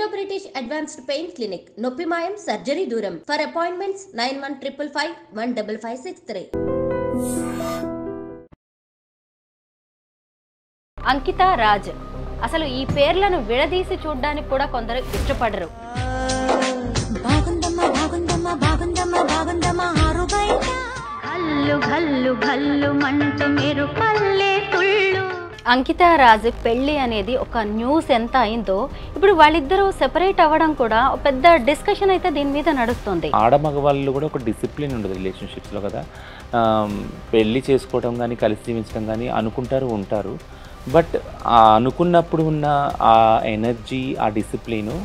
Indo British advanced pain clinic నొప్పి మాయం surgery దూరం ఫర్ అపాయింట్మెంట్స్ 9155515563. అంకిత రాజ్ అసలు ఈ పేర్లను విడదీసి చూడడానికి కూడా కొందరు ఇష్టపడరు. అంకిత రాజ్ పెళ్లి అనేది ఒక న్యూస్ ఎంత అయిందో ఇప్పుడు వాళ్ళిద్దరూ సెపరేట్ అవ్వడం కూడా పెద్ద డిస్కషన్ అయితే దీని మీద నడుస్తుంది. ఆడమగవాళ్ళు కూడా ఒక డిసిప్లిన్ ఉండదు రిలేషన్షిప్స్లో కదా. పెళ్లి చేసుకోవడం కానీ కలిసి జీవించడం కానీ అనుకుంటారు ఉంటారు. బట్ అనుకున్నప్పుడు ఉన్న ఆ ఎనర్జీ ఆ డిసిప్లిను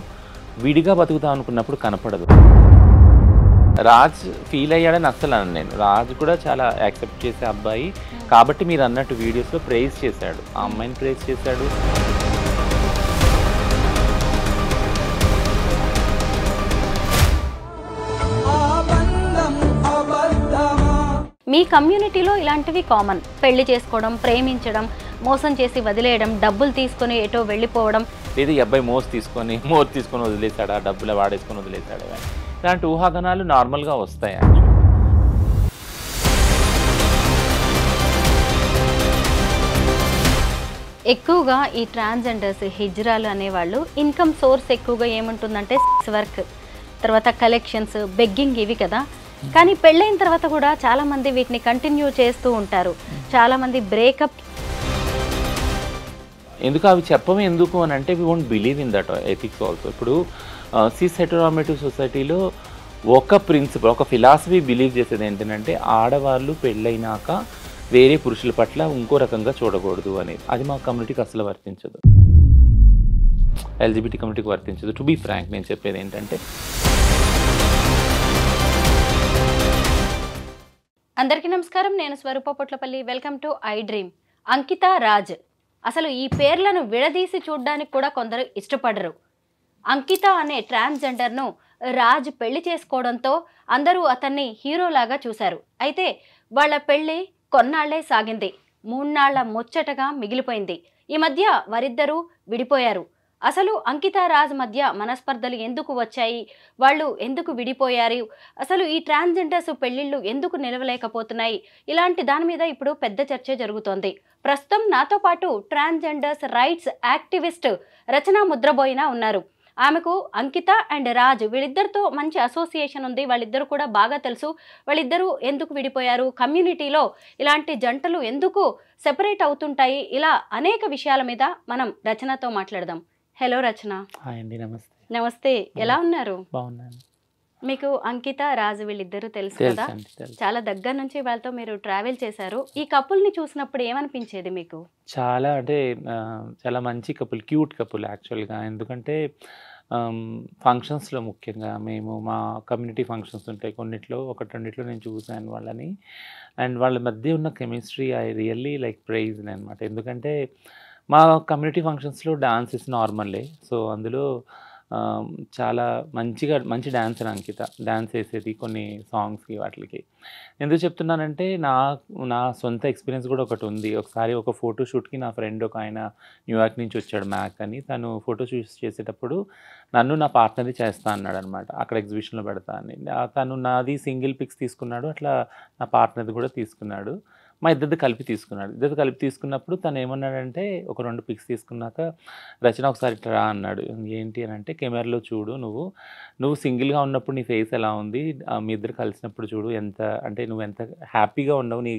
విడిగా బతుకుతాం అనుకున్నప్పుడు కనపడదు. రాజ్ ఫీల్ అయ్యాడని అస్సలు అన్నాను నేను. రాజ్ కూడా చాలా యాక్సెప్ట్ చేసే అబ్బాయి కాబట్టి మీరు అన్నట్టు వీడియోస్లో ప్రైజ్ చేశాడు, ఆ అమ్మాయిని ప్రైజ్ చేశాడు. మీ కమ్యూనిటీలో ఇలాంటివి కామన్. పెళ్లి చేసుకోవడం, ప్రేమించడం, మోసం చేసి వదిలేయడం, డబ్బులు తీసుకొని ఎటో వెళ్ళిపోవడం, లేదా ఈ అబ్బాయి మోర్ తీసుకొని వదిలేశాడా, డబ్బులు వాడేసుకొని వదిలేశాడా, ఇలాంటి ఊహాగానాలు నార్మల్గా వస్తాయి. ఎక్కువగా ఈ ట్రాన్స్జెండర్స్ హిజ్రాలు అనేవాళ్ళు ఇన్కమ్ సోర్స్ ఎక్కువగా ఏముంటుందంటే సెక్స్ వర్క్, తర్వాత కలెక్షన్స్, బెగ్గింగ్, ఇవి కదా. కానీ పెళ్ళైన తర్వాత కూడా చాలామంది వీటిని కంటిన్యూ చేస్తూ ఉంటారు. చాలామంది బ్రేకప్. ఎందుకు అవి చెప్పము ఎందుకు అని అంటే we won't believe in that ethics also. ఇప్పుడు సిస్ హెటెరోనార్మేటివ్ సొసైటీలో ఒక ప్రిన్సిపల్, ఒక ఫిలాసఫీ బిలీవ్ చేసేది ఏంటంటే ఆడవాళ్ళు పెళ్ళైనాక వేరే పురుషుల పట్ల ఇంకో రకంగా చూడకూడదు అనేది. అది మా కమ్యూనిటీకి అసలు వర్తించదు, ఎల్జిబిటీ కమ్యూనిటీకి వర్తించదు. టు బీ ఫ్రాంక్ నేను చెప్పేది ఏంటంటే, అందరికీ నమస్కారం, నేను Swaroopa Potlapalli. Welcome to I dream. Ankita Raj అసలు ఈ పేర్లను విడదీసి చూడడానికి కూడా కొందరు ఇష్టపడరు. అంకిత అనే ట్రాన్స్జెండర్ను రాజ్ పెళ్లి చేసుకోవడంతో అందరూ అతన్ని హీరోలాగా చూశారు. అయితే వాళ్ళ పెళ్లి కొన్నాళ్లే సాగింది, 3 నాళ్ల ముచ్చటగా మిగిలిపోయింది. ఈ మధ్య వారిద్దరూ విడిపోయారు. అసలు అంకిత రాజ్ మధ్య మనస్పర్ధలు ఎందుకు వచ్చాయి, వాళ్ళు ఎందుకు విడిపోయారు, అసలు ఈ ట్రాన్స్జెండర్స్ పెళ్లిళ్ళు ఎందుకు నిలవలేకపోతున్నాయి, ఇలాంటి దాని మీద ఇప్పుడు పెద్ద చర్చ జరుగుతోంది. ప్రస్తుతం నాతో పాటు ట్రాన్స్జెండర్స్ రైట్స్ యాక్టివిస్ట్ రచన ముద్రబోయిన ఉన్నారు. ఆమెకు అంకిత అండ్ రాజ్ వీళ్ళిద్దరితో మంచి అసోసియేషన్ ఉంది. వాళ్ళిద్దరు కూడా బాగా తెలుసు. వాళ్ళిద్దరూ ఎందుకు విడిపోయారు, కమ్యూనిటీలో ఇలాంటి జంటలు ఎందుకు సెపరేట్ అవుతుంటాయి, ఇలా అనేక విషయాల మీద మనం రచనతో మాట్లాడదాం. హలో రచన. హాయ్ అండి. నమస్తే. నమస్తే, ఎలా ఉన్నారు? బాగున్నాను. మీకు అంకిత రాజ్ వీళ్ళిద్దరూ తెలుసు కదా, చాలా దగ్గర నుంచి వాళ్ళతో మీరు ట్రావెల్ చేశారు. ఈ కపుల్ని చూసినప్పుడు ఏమనిపించేది మీకు? చాలా అంటే చాలా మంచి కపుల్, క్యూట్ కపుల్ యాక్చువల్గా. ఎందుకంటే ఫంక్షన్స్లో ముఖ్యంగా మేము మా కమ్యూనిటీ ఫంక్షన్స్ ఉంటాయి కొన్నిట్లో, ఒకటి రెండిట్లో నేను చూశాను వాళ్ళని. అండ్ వాళ్ళ మధ్య ఉన్న chemistry I really like prize అనమాట. ఎందుకంటే మా కమ్యూనిటీ ఫంక్షన్స్లో డాన్స్ ఇస్ నార్మల్లే. సో అందులో చాలా మంచి డాన్సర్ అంకిత. డాన్స్ వేసేది కొన్ని సాంగ్స్కి వాటికి. ఎందుకు చెప్తున్నానంటే నా సొంత ఎక్స్పీరియన్స్ కూడా ఒకటి ఉంది. ఒకసారి ఒక ఫోటోషూట్కి నా ఫ్రెండ్ ఒక ఆయన న్యూయార్క్ నుంచి వచ్చాడు, మ్యాక్ అని. తను ఫోటోషూట్స్ చేసేటప్పుడు నన్ను నా పార్ట్నర్ది చేస్తా అన్నాడు అనమాట, అక్కడ ఎగ్జిబిషన్లో పెడతా అని. తను నాది సింగిల్ పిక్స్ తీసుకున్నాడు, అట్లా నా పార్ట్నర్ది కూడా తీసుకున్నాడు. మా ఇద్దరిది కలిపి తీసుకున్నాడు. ఇద్దరిది కలిపి తీసుకున్నప్పుడు తను ఏమన్నాడంటే, ఒక 2 పిక్స్ తీసుకున్నాక రచన ఒకసారి రా అన్నాడు. ఏంటి అని అంటే, కెమెరాలో చూడు, నువ్వు సింగిల్గా ఉన్నప్పుడు నీ ఫేస్ ఎలా ఉంది, మీ ఇద్దరు కలిసినప్పుడు చూడు అంటే నువ్వు ఎంత హ్యాపీగా ఉండవు నీ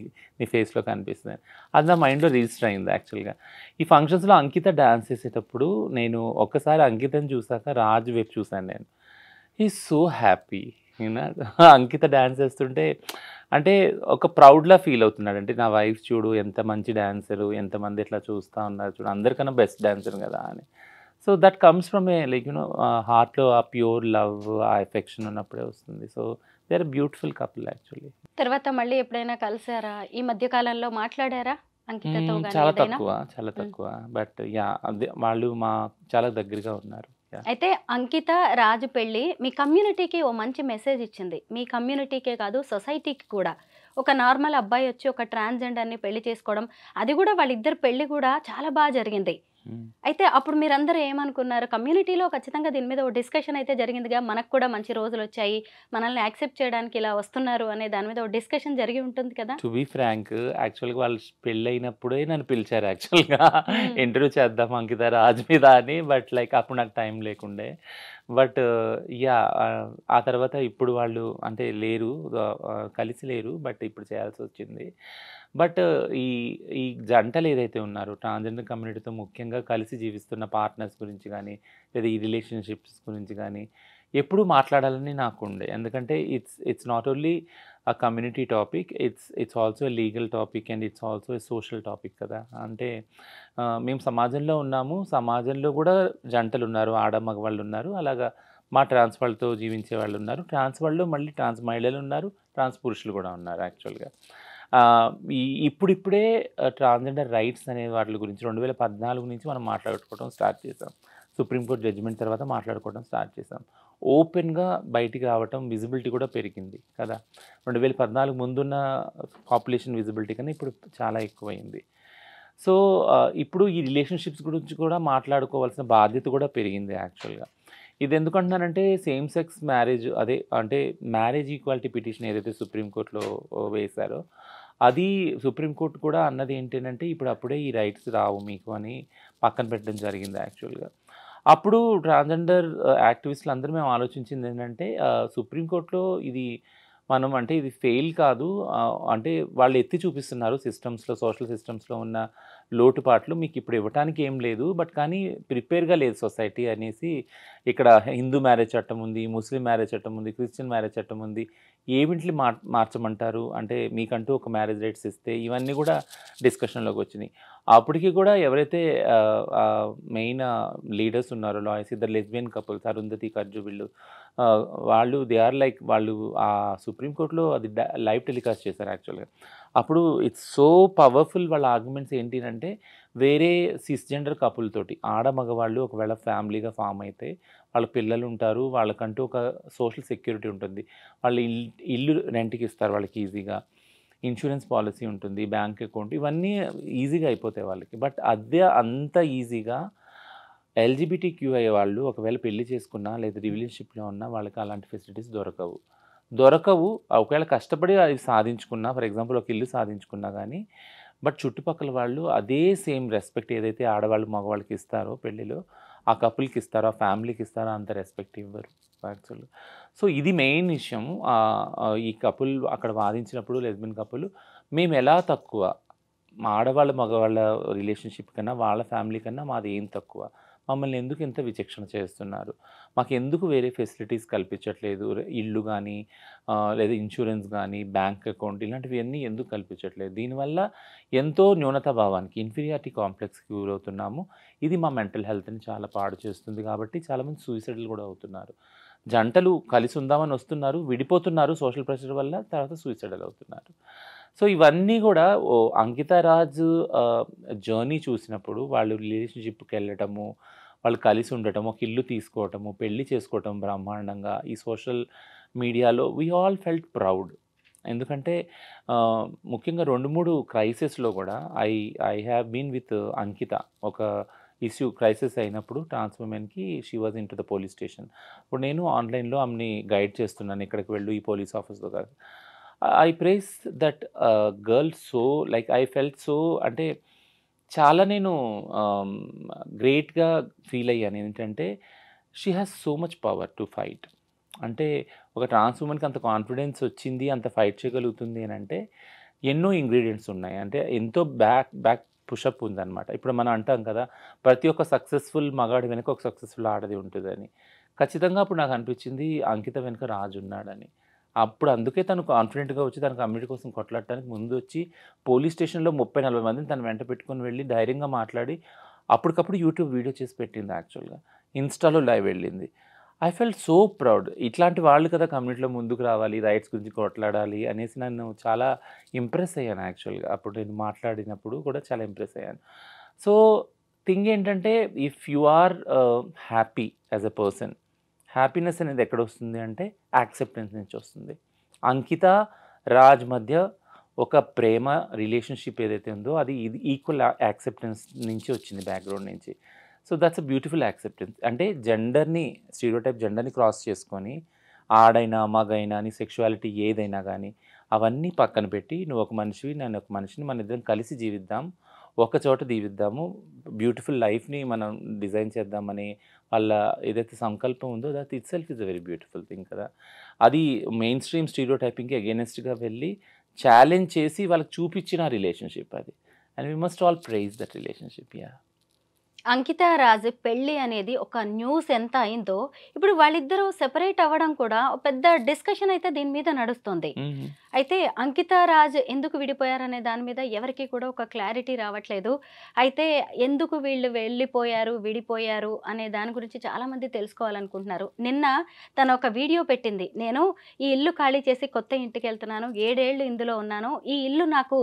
ఫేస్లో కనిపిస్తుంది. అది నా మైండ్లో రిజిస్టర్ అయింది యాక్చువల్గా. ఈ ఫంక్షన్స్లో అంకిత డ్యాన్స్ చేసేటప్పుడు నేను ఒక్కసారి అంకితని చూసాక రాజ్ వైపు చూశాను నేను. He so happy. Ankita dance చేస్తుంటే అంటే ఒక ప్రౌడ్లా ఫీల్ అవుతున్నాడు. అంటే నా వైఫ్ చూడు ఎంత మంచి డాన్సరు, ఎంతమంది ఎట్లా చూస్తూ ఉన్నారు చూడు, అందరికన్నా బెస్ట్ డాన్సర్ కదా అని. So that comes from a like హార్ట్లో ఆ ప్యూర్ లవ్, ఆ ఎఫెక్షన్ ఉన్నప్పుడే వస్తుంది. So they are beautiful couple actually. తర్వాత మళ్ళీ ఎప్పుడైనా కలిసారా? ఈ మధ్య కాలంలో మాట్లాడారా అంకితతో? చాలా తక్కువ. బట్ యా, అదే వాళ్ళు చాలా దగ్గరగా ఉన్నారు. అయితే అంకిత రాజ్ పెళ్ళి మీ కమ్యూనిటీకి ఓ మంచి మెసేజ్ ఇచ్చింది. మీ కమ్యూనిటీకే కాదు, సొసైటీకి కూడా. ఒక నార్మల్ అబ్బాయి వచ్చి ఒక ట్రాన్స్జెండర్ని పెళ్లి చేసుకోవడం, అది కూడా వాళ్ళిద్దరు పెళ్లి కూడా చాలా బాగా జరిగింది. అయితే అప్పుడు మీరందరూ ఏమనుకున్నారు? కమ్యూనిటీలో ఖచ్చితంగా దీని మీద ఓ డిస్కషన్ అయితే జరిగిందిగా. మనకు కూడా మంచి రోజులొచ్చాయి. మనల్ని యాక్సెప్ట్ చేయడానికి ఇలా వస్తున్నారు అనే దాని మీద ఓ డిస్కషన్ జరిగి ఉంటుంది కదా! టు బీ ఫ్రాంక్ యాక్చువల్‌గా వాళ్ళు పెళ్ళైనప్పుడే నన్ను పిలిచారు యాక్చువల్‌గా హ్మ్. ఇంటర్వ్యూ చేద్దాం అంకిత రాజ్ మీద అని. బట్ లైక్ అప్పుడు నాకు టైం లేకుండే. But yeah! ఆ తర్వాత ఇప్పుడు వాళ్ళు అంటే లేరు. కలిసి లేరు. బట్ ఇప్పుడు చేయాల్సొచ్చింది. బట్ ఈ ఈ జంటలు ఏదైతే ఉన్నారో ట్రాన్స్‌జెండర్ కమ్యూనిటీతో ముఖ్యంగా కలిసి జీవిస్తున్న పార్ట్నర్స్ గురించి గానీ, లేదా ఈ రిలేషన్‌షిప్స్ గురించి గానీ, ఎప్పుడూ మాట్లాడాలని నాకుండే. ఎందుకంటే it's not only a community topic, it's also a legal topic and it's also a social topic కదా. అంటే మేము సమాజంలో ఉన్నాము. సమాజంలో కూడా జంటలున్నారు. ఆడ మగవాళ్ళున్నారు. అలాగా మా ట్రాన్స్ వాళ్ళతో జీవించే వాళ్ళున్నారు. ట్రాన్స్ వాళ్ళలో మళ్ళీ ట్రాన్స్ మహిళలున్నారు. ట్రాన్స్ పురుషులు కూడా ఉన్నారు యాక్చువల్‌గా. ఈ ఇప్పుడిప్పుడే ట్రాన్స్‌జెండర్ రైట్స్ అనే వాటి గురించి 2014 నుంచి మనం మాట్లాడుకోవడం స్టార్ట్ చేసాం. సుప్రీంకోర్టు జడ్జిమెంట్ తర్వాత మాట్లాడుకోవడం స్టార్ట్ చేసాం. ఓపెన్‌గా బయటికి రావటం, విజిబిలిటీ కూడా పెరిగింది కదా. 2014 ముందున్న పాపులేషన్ విజిబిలిటీ కన్నా ఇప్పుడు చాలా ఎక్కువైంది. సో, ఇప్పుడు ఈ రిలేషన్‌షిప్స్ గురించి కూడా మాట్లాడుకోవాల్సిన బాధ్యత కూడా పెరిగింది యాక్చువల్‌గా. ఇదెందుకంటున్నానంటే సేమ్ సెక్స్ మ్యారేజ్ అదే అంటే మ్యారేజ్ ఈక్వాలిటీ పిటిషన్ ఏదైతే సుప్రీంకోర్టులో వేశారో, అది సుప్రీంకోర్టు కూడా అన్నది ఏంటనంటే ఇప్పుడు అప్పుడే ఈ రైట్స్ రావు మీకు అని పక్కన పెట్టడం జరిగింది యాక్చువల్‌గా. అప్పుడు ట్రాన్స్‌జెండర్ యాక్టివిస్టులు అందరూ మేము ఆలోచించింది ఏంటంటే సుప్రీంకోర్టులో ఇది మనం అంటే ఇది ఫెయిల్ కాదు. అంటే వాళ్ళు ఎత్తి చూపిస్తున్నారు సిస్టమ్స్‌లో, సోషల్ సిస్టమ్స్‌లో ఉన్న లోటుపాట్లు మీకు ఇప్పుడు ఇవ్వటానికి ఏం లేదు. బట్ కానీ ప్రిపేర్‌గా లేదు సొసైటీ అనేసి ఇక్కడ హిందూ మ్యారేజ్ చట్టం ఉంది, ముస్లిం మ్యారేజ్ చట్టం ఉంది, క్రిస్టియన్ మ్యారేజ్ చట్టం ఉంది. ఏవింటిని మార్చమంటారు? అంటే మీకంటూ ఒక మ్యారేజ్ రైట్స్ ఇస్తే ఇవన్నీ కూడా డిస్కషన్‌లోకి వచ్చినాయి. అప్పటికి కూడా ఎవరైతే మెయిన్ లీడర్స్ ఉన్నారో లాయర్స్ ఇద్దరు లెస్బియన్ కపుల్స్ అరుంధతి, కర్జు వీళ్ళు వాళ్ళు దే ఆర్ లైక్ వాళ్ళు సుప్రీంకోర్టులో అది లైవ్ టెలికాస్ట్ చేశారు యాక్చువల్‌గా. అప్పుడు ఇట్స్ సో పవర్‌ఫుల్ వాళ్ళ ఆర్గ్యుమెంట్స్ ఏంటి అంటే వేరే సిస్‌జెండర్ కపుల్ తోటి ఆడ మగవాళ్ళు ఒకవేళ ఫ్యామిలీగా ఫార్మ్ అయితే వాళ్ళ పిల్లలుంటారు. వాళ్ళకంటూ ఒక సోషల్ సెక్యూరిటీ ఉంటుంది. వాళ్ళు ఇల్లు రెంట్‌కి ఇస్తారు వాళ్ళకి ఈజీగా. ఇన్సూరెన్స్ పాలిసీ ఉంటుంది. బ్యాంక్ అకౌంట్ ఇవన్నీ ఈజీగా అయిపోతాయి వాళ్ళకి. బట్ అదే అంత ఈజీగా ఎల్‌జిబిటిక్యూఐ వాళ్ళు ఒకవేళ పెళ్లి చేసుకున్నా లేదా రిలేషన్‌షిప్‌లో ఉన్నా వాళ్ళకి అలాంటి ఫెసిలిటీస్ దొరకవు. దొరకవు. ఒకవేళ కష్టపడి అవి సాధించుకున్నా ఫర్ ఎగ్జాంపుల్ ఒక ఇల్లు సాధించుకున్నా గానీ, బట్ చుట్టుపక్కల వాళ్ళు అదే సేమ్ రెస్పెక్ట్ ఏదైతే ఆడవాళ్ళు మగవాళ్ళకి ఇస్తారో పెళ్ళిలో, ఆ కపుల్‌కి ఇస్తారో, ఆ ఫ్యామిలీకి ఇస్తారో అంత రెస్పెక్ట్ ఇవ్వరు యాక్చువల్‌గా. సో, ఇది మెయిన్ విషయం. ఈ కపుల్ అక్కడ వాదించినప్పుడు లెస్బియన్ కపుల్ మేమెలా తక్కువ? మా ఆడవాళ్ళ, మగవాళ్ళ రిలేషన్‌షిప్ కన్నా, వాళ్ళ ఫ్యామిలీ కన్నా మాది ఏం తక్కువ? మమ్మల్ని ఎందుకు ఇంత విచక్షణ చేస్తున్నారు? మాకెందుకు వేరే ఫెసిలిటీస్ కల్పించట్లేదు? ఇల్లు గానీ, లేదా ఇన్సూరెన్స్ గానీ, బ్యాంక్ అకౌంట్ ఇలాంటివన్నీ ఎందుకు కల్పించట్లేదు? దీనివల్ల ఎంతో న్యూనతా భావానికి, ఇన్ఫీరియారిటీ కాంప్లెక్స్‌కి గురవుతున్నాము. ఇది మా మెంటల్ హెల్త్‌ని చాలా పాడు చేస్తుంది కాబట్టి చాలామంది సూసైడ్‌లు కూడా అవుతున్నారు. జంటలు కలిసి ఉందామని వస్తున్నారు, విడిపోతున్నారు సోషల్ ప్రెషర్ వల్ల, తర్వాత సూసైడల్ అవుతున్నారు. సో, ఇవన్నీ గూడా అంకిత రాజ్ జర్నీ చూసినప్పుడు వాళ్ళు రిలేషన్‌షిప్‌కెళ్ళటము, వాళ్ళు కలిసి ఉండటం, ఒక ఇల్లు తీసుకోవటము, పెళ్లి చేసుకోవటం బ్రహ్మాండంగా ఈ సోషల్ మీడియాలో వి ఆల్ ఫెల్ట్ ప్రౌడ్. ఎందుకంటే ముఖ్యంగా 2, 3 క్రైసిస్‌లో గూడా I have been with Ankita. ఒక ఇష్యూ క్రైసిస్ అయినప్పుడు ట్రాన్స్ వుమెన్‌కి she was into the police station. ఇప్పుడు నేను ఆన్‌లైన్‌లో ఆమెని గైడ్ చేస్తున్నాను. ఇక్కడికి వెళ్ళు ఈ పోలీస్ ఆఫీస్‌లో కాదు. I prize that girl so like I felt so అంటే చాలా నేను గ్రేట్‌గా ఫీల్ అయ్యాను. ఏంటంటే she has so much power to fight. అంటే ఒక ట్రాన్స్ వుమెన్‌కి అంత కాన్ఫిడెన్స్ వచ్చింది, అంత ఫైట్ చేయగలుగుతుంది అనంటే ఎన్నో ఇంగ్రీడియెంట్స్ ఉన్నాయి. అంటే ఎంతో బ్యాక్ పుషప్ ఉందనమాట. ఇప్పుడు మనం అంటాం కదా! ప్రతి ఒక్క సక్సెస్‌ఫుల్ మగాడి వెనక ఒక సక్సెస్‌ఫుల్ ఆడది ఉంటదని. ఖచ్చితంగా అప్పుడు నాకు అనిపించింది అంకిత వెనక రాజు ఉన్నాడని. అప్పుడు అందుకే తను కాన్ఫిడెంట్‌గా వచ్చి తన కమ్యూనిటీ కోసం కొట్లాడటానికి ముందొచ్చి పోలీస్ స్టేషన్‌లో 30, 40 మందిని తన వెంట పెట్టుకొని వెళ్ళి ధైర్యంగా మాట్లాడి అప్పటికప్పుడు యూట్యూబ్ వీడియో చేసి పెట్టింది యాక్చువల్‌గా. ఇన్‌స్టాలో లైవ్ వెళ్ళింది. I felt so proud. ఇట్లాంటి వాళ్ళు కదా కమ్యూనిటీలో ముందుకు రావాలి, రైట్స్ గురించి కొట్లాడాలి అనేసి నన్ను చాలా ఇంప్రెస్ అయ్యాను యాక్చువల్‌గా. అప్పుడు నేను మాట్లాడినప్పుడు కూడా చాలా ఇంప్రెస్ అయ్యాను. సో, థింగ్ ఏంటంటే if you are happy as a person, happiness అనేది ఎక్కడొస్తుంది అంటే యాక్సెప్టెన్స్ నుంచి వస్తుంది. అంకిత, రాజ్ మధ్య ఒక ప్రేమ రిలేషన్షిప్ ఏదైతే ఉందో అది ఇది ఈక్వల్ యాక్సెప్టెన్స్ నుంచి వచ్చింది, బ్యాక్గ్రౌండ్ నుంచి. So that's a beautiful acceptance. అంటే స్టీరియోటైప్ జెండర్ని క్రాస్ చేసుకొని ఆడైనా మగైనా నీ సెక్షువాలిటీ ఏదైనా కానీ అవన్నీ పక్కన పెట్టి నువ్వు ఒక మనిషివి, నేను ఒక మనిషిని, మన ఇద్దరం కలిసి జీవిద్దాం, ఒక చోట జీవిద్దాము, బ్యూటిఫుల్ లైఫ్ని మనం డిజైన్ చేద్దామని వాళ్ళ ఏదైతే సంకల్పం ఉందో that it self is a very beautiful thing కదా. అది మెయిన్ స్ట్రీమ్ స్టీరియోటైపింగ్కి అగేనెస్ట్గా వెళ్ళి ఛాలెంజ్ చేసి వాళ్ళకి చూపించిన రిలేషన్షిప్ అది. And we must all prize that relationship. Yeah, Ankita Raj పెళ్ళి అనేది ఒక న్యూస్ ఎంత అయిందో ఇప్పుడు వాళ్ళిద్దరూ సెపరేట్ అవ్వడం కూడా ఒక పెద్ద డిస్కషన్ అయితే దీని మీద నడుస్తుంది. అయితే అంకిత రాజ్ ఎందుకు విడిపోయారనే దాని మీద ఎవరికి కూడా ఒక క్లారిటీ రావట్లేదు. అయితే ఎందుకు వీళ్ళు వెళ్ళిపోయారు విడిపోయారు అనే దాని గురించి చాలామంది తెలుసుకోవాలనుకుంటున్నారు. నిన్న తను ఒక వీడియో పెట్టింది, నేను ఈ ఇల్లు ఖాళీ చేసి కొత్త ఇంటికి వెళ్తున్నాను, 7 ఏళ్ళు ఇందులో ఉన్నాను, ఈ ఇల్లు నాకు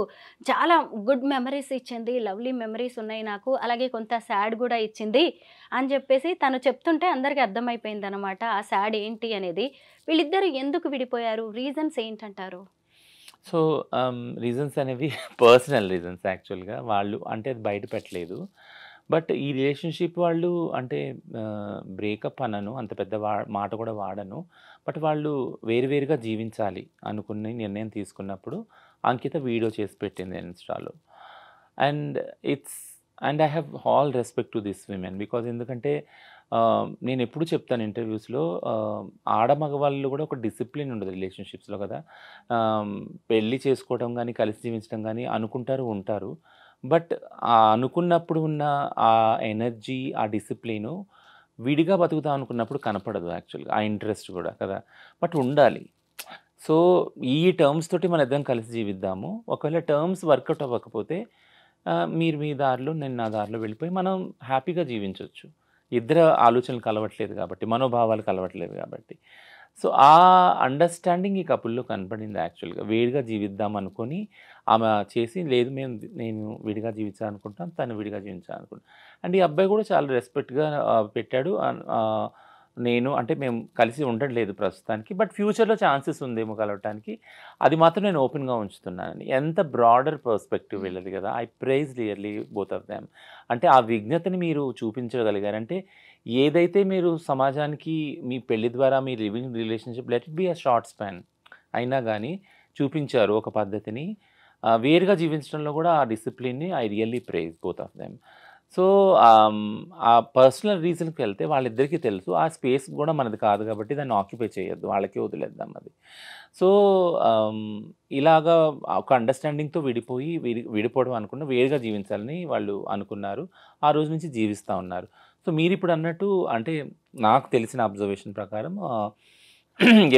చాలా గుడ్ మెమరీస్ ఇచ్చింది, లవ్లీ మెమరీస్ ఉన్నాయి నాకు, అలాగే కొంత సాడ్ కూడా ఇచ్చింది అని చెప్పేసి తను చెప్తుంటే అందరికీ అర్థమైపోయింది అనమాట ఆ సాడ్ ఏంటి అనేది. వీళ్ళిద్దరు ఎందుకు విడిపోయారు, రీజన్స్ ఏంటంటారు? సో రీజన్స్ అనేవి పర్సనల్ రీజన్స్ యాక్చువల్గా. వాళ్ళు అంటే అది బయట పెట్టలేదు. బట్ ఈ రిలేషన్షిప్ వాళ్ళు అంటే బ్రేకప్ అనను, అంత పెద్ద మాట కూడా వాడను. బట్ వాళ్ళు వేరువేరుగా జీవించాలి అనుకుని నిర్ణయం తీసుకున్నప్పుడు అంకిత వీడియో చేసి పెట్టింది ఇన్స్టాలో. And I have all respect to this women because ఎందుకంటే నేను ఎప్పుడు చెప్తాను ఇంటర్వ్యూస్లో, ఆడమగవాళ్ళు కూడా ఒక డిసిప్లిన్ ఉండదు రిలేషన్షిప్స్లో కదా. పెళ్ళి చేసుకోవడం కానీ కలిసి జీవించడం కానీ అనుకుంటారు ఉంటారు. బట్ ఆ అనుకున్నప్పుడు ఉన్న ఆ ఎనర్జీ, ఆ డిసిప్లిను విడిగా బతుకుతాం అనుకున్నప్పుడు కనపడదు యాక్చువల్గా, ఆ ఇంట్రెస్ట్ కూడా కదా. బట్ ఉండాలి. సో ఈ టర్మ్స్ తోటి మన ఇద్దరం కలిసి జీవిద్దాము, ఒకవేళ టర్మ్స్ వర్కౌట్ అవ్వకపోతే మీరు మీ దారిలో నేను నా దారిలో వెళ్ళిపోయి మనం హ్యాపీగా జీవించవచ్చు. ఇద్దరు ఆలోచనలు కలవట్లేదు కాబట్టి, మనోభావాలు కలవట్లేదు కాబట్టి. సో ఆ అండర్స్టాండింగ్ ఈ కపుల్లో కనపడింది యాక్చువల్గా. వేడిగా జీవిద్దాం అనుకొని ఆమె చేసి, లేదు నేను విడిగా జీవించాలనుకుంటాను, తను విడిగా జీవించాలనుకుంటాను. అండ్ ఈ అబ్బాయి కూడా చాలా రెస్పెక్ట్గా పెట్టాడు. నేను అంటే మేము కలిసి ఉండట్లేదు ప్రస్తుతానికి, బట్ ఫ్యూచర్లో ఛాన్సెస్ ఉందేమో కలవటానికి, అది మాత్రం నేను ఓపెన్గా ఉంచుతున్నానని. ఎంత బ్రాడర్ పర్స్పెక్టివ్ వెళ్ళదు కదా. I prize clearly both of them. అంటే ఆ విజ్ఞతని మీరు చూపించగలిగారంటే, ఏదైతే మీరు సమాజానికి మీ పెళ్లి ద్వారా మీ living relationship let it be a short span అయినా కానీ చూపించారు ఒక పద్ధతిని. వేరుగా జీవించడంలో కూడా ఆ డిసిప్లిన్ని I really prize both of them. So ఆ పర్సనల్ రీజన్కి వెళ్తే వాళ్ళిద్దరికీ తెలుసు ఆ స్పేస్ కూడా మనది కాదు కాబట్టి దాన్ని ఆక్యుపై చేయొద్దు, వాళ్ళకే వదిలేద్దాం అది. సో ఇలాగా ఒక అండర్స్టాండింగ్తో విడిపోవడం అనుకున్న వేరుగా జీవించాలని వాళ్ళు అనుకున్నారు. ఆ రోజు నుంచి జీవిస్తూ ఉన్నారు. సో మీరు ఇప్పుడు అన్నట్టు అంటే నాకు తెలిసిన అబ్జర్వేషన్ ప్రకారం